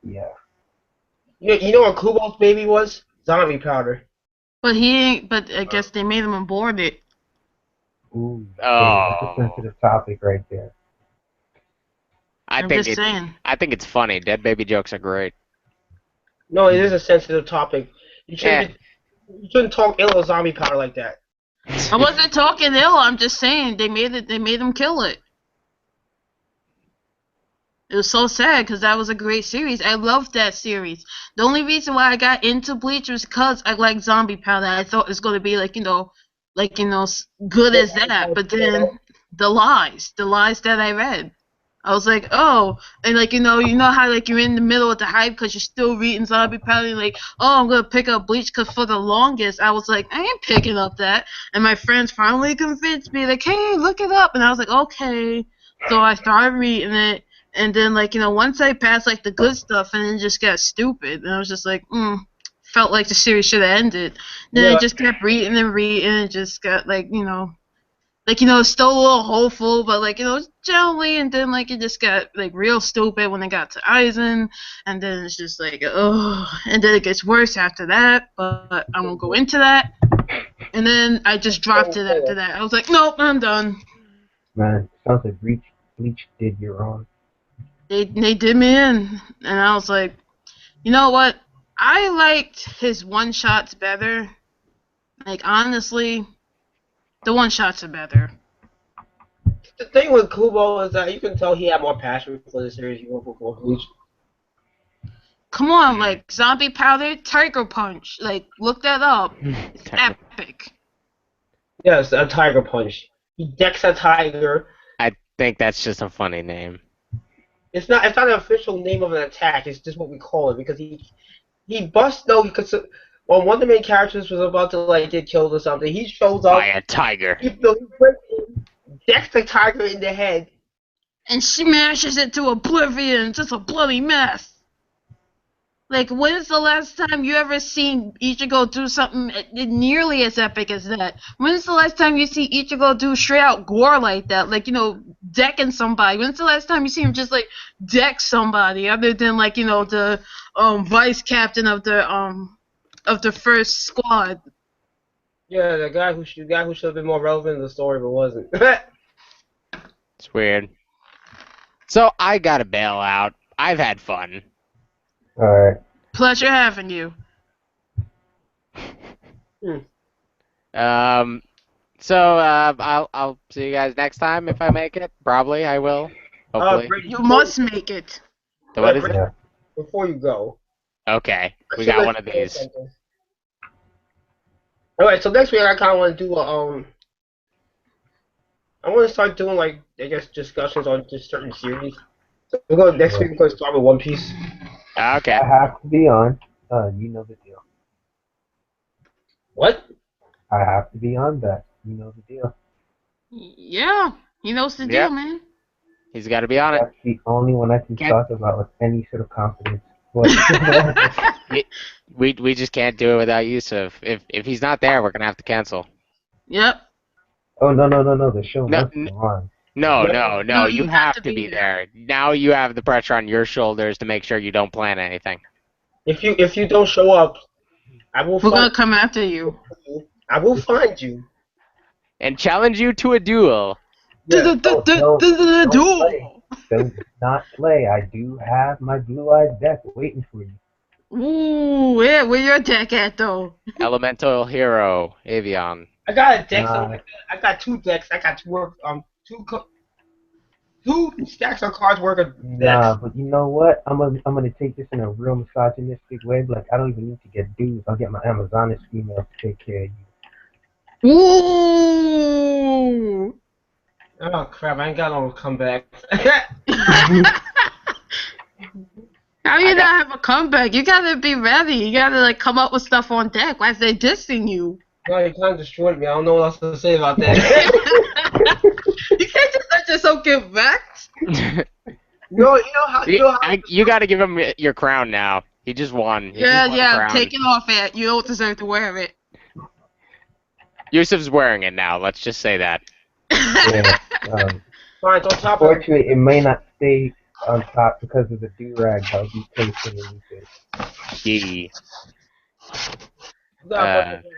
[SPEAKER 4] Yeah.
[SPEAKER 2] You know what Kubo's baby was? Zombie powder.
[SPEAKER 3] But he ain't. But I guess they made him abort it.
[SPEAKER 4] Ooh.
[SPEAKER 1] Oh.
[SPEAKER 4] That's a sensitive topic right there.
[SPEAKER 3] I'm just saying.
[SPEAKER 1] I think it's funny. Dead baby jokes are great.
[SPEAKER 2] No, it is a sensitive topic. You shouldn't talk ill of zombie powder like that.
[SPEAKER 3] I wasn't talking ill. I'm just saying they made it. They made him kill it. It was so sad because that was a great series. I loved that series. The only reason why I got into Bleach was because I liked Zombie Powder. I thought it was going to be good as that. But then the lies that I read, I was like, oh, and you know how you're in the middle of the hype because you're still reading Zombie Powder. And oh, I'm gonna pick up Bleach because for the longest I was like, I ain't picking up that. And my friends finally convinced me, like, hey, look it up. And I was like, okay. So I started reading it. And then, once I passed, the good stuff, and then it just got stupid. And I was just like, felt like the series should have ended. Then I just kept reading and reading, and it just got, it's still a little hopeful, but, generally, and then, it just got, real stupid when it got to Aizen, and then it's just and then it gets worse after that, but I won't go into that. And then I just dropped it after that. I was like, nope, I'm done.
[SPEAKER 4] Man, sounds like Bleach did you wrong.
[SPEAKER 3] They did me in, and I was like, you know what? I liked his one-shots better. Honestly, the one-shots are better.
[SPEAKER 2] The thing with Kubo is that you can tell he had more passion for the series even before Bleach.
[SPEAKER 3] Come on, Zombie Powder, Tiger Punch. Look that up. It's epic.
[SPEAKER 2] Yes, a Tiger Punch. He decks a tiger.
[SPEAKER 1] I think that's just a funny name.
[SPEAKER 2] It's not the official name of an attack. It's just what we call it because he busts. No, because when one of the main characters was about to like get killed or something, he shows
[SPEAKER 1] By
[SPEAKER 2] up.
[SPEAKER 1] a tiger.
[SPEAKER 2] He breaks in, decks the tiger in the head.
[SPEAKER 3] And smashes it to oblivion. It's just a bloody mess. Like, when's the last time you ever seen Ichigo do something nearly as epic as that? When's the last time you see Ichigo do straight out gore like that? Like, decking somebody. When's the last time you see him just, like, deck somebody other than, like, the vice captain of the first squad?
[SPEAKER 2] Yeah, the guy who should have been more relevant in the story but wasn't.
[SPEAKER 1] It's weird. So I gotta bail out. I've had fun.
[SPEAKER 4] Alright.
[SPEAKER 3] Pleasure having you.
[SPEAKER 1] I'll see you guys next time if I make it. Probably I will. Hopefully.
[SPEAKER 2] Brady,
[SPEAKER 3] You must make it.
[SPEAKER 1] So what is
[SPEAKER 2] Brady,
[SPEAKER 1] it?
[SPEAKER 4] Yeah.
[SPEAKER 2] before you go.
[SPEAKER 1] Okay,
[SPEAKER 2] I
[SPEAKER 1] we
[SPEAKER 2] should
[SPEAKER 1] got
[SPEAKER 2] let
[SPEAKER 1] one of
[SPEAKER 2] you know
[SPEAKER 1] these.
[SPEAKER 2] something. Alright, so next week I kinda wanna do I wanna start doing like I guess discussions on just certain series. So next week we're gonna start with One Piece.
[SPEAKER 1] Okay.
[SPEAKER 4] I have to be on. You know the deal.
[SPEAKER 2] What?
[SPEAKER 4] I have to be on that. You know the deal.
[SPEAKER 3] Yeah, he knows the
[SPEAKER 1] Yep.
[SPEAKER 3] deal, man.
[SPEAKER 1] He's got to be on it.
[SPEAKER 4] That's the only one I can
[SPEAKER 1] Can't-
[SPEAKER 4] talk about with any sort of confidence. What?
[SPEAKER 1] We just can't do it without Yusuf. If he's not there, we're gonna have to cancel.
[SPEAKER 3] Yep.
[SPEAKER 4] Oh no. The show
[SPEAKER 1] No,
[SPEAKER 4] must go on.
[SPEAKER 1] No,
[SPEAKER 2] Yeah.
[SPEAKER 1] no. You have to be there. Now you have the pressure on your shoulders to make sure you don't plan anything.
[SPEAKER 2] If you don't show up, I will
[SPEAKER 3] We're gonna
[SPEAKER 2] find
[SPEAKER 3] come after you.
[SPEAKER 2] you. I will find you.
[SPEAKER 1] And challenge you to a duel.
[SPEAKER 2] Yeah.
[SPEAKER 4] Don't
[SPEAKER 3] Duel.
[SPEAKER 4] play. Do not play. I do have my blue-eyed deck waiting for you.
[SPEAKER 3] Ooh, yeah, where your deck at though?
[SPEAKER 1] Elemental Hero, Avion.
[SPEAKER 2] I got a deck.
[SPEAKER 4] Nah.
[SPEAKER 2] I got two decks. I got two stacks of cards worth of decks.
[SPEAKER 4] Nah, but you know what? I'm gonna take this in a real misogynistic way. Like I don't even need to get dudes. I'll get my Amazoness female to take care of you.
[SPEAKER 3] Ooh.
[SPEAKER 2] Oh crap! I ain't got no comeback.
[SPEAKER 3] How you not have a comeback? You gotta be ready. You gotta like come up with stuff on deck. Why is they dissing you?
[SPEAKER 2] No, you kind of destroyed me. I don't know what else to say about that.
[SPEAKER 3] You can't just let yourself get wrecked.
[SPEAKER 2] No, you know how.
[SPEAKER 1] You got to give him your crown now. He just won. He just won the
[SPEAKER 3] Yeah.
[SPEAKER 1] crown.
[SPEAKER 3] Take it off it. You don't deserve to wear it.
[SPEAKER 1] Yusuf's wearing it now. Let's just say that.
[SPEAKER 4] Yeah.
[SPEAKER 2] Fine, on top of it.
[SPEAKER 4] Unfortunately, it may not stay on top because of the do-rag that will be placed underneath it.
[SPEAKER 1] Yee.
[SPEAKER 2] You got a bunch of decks,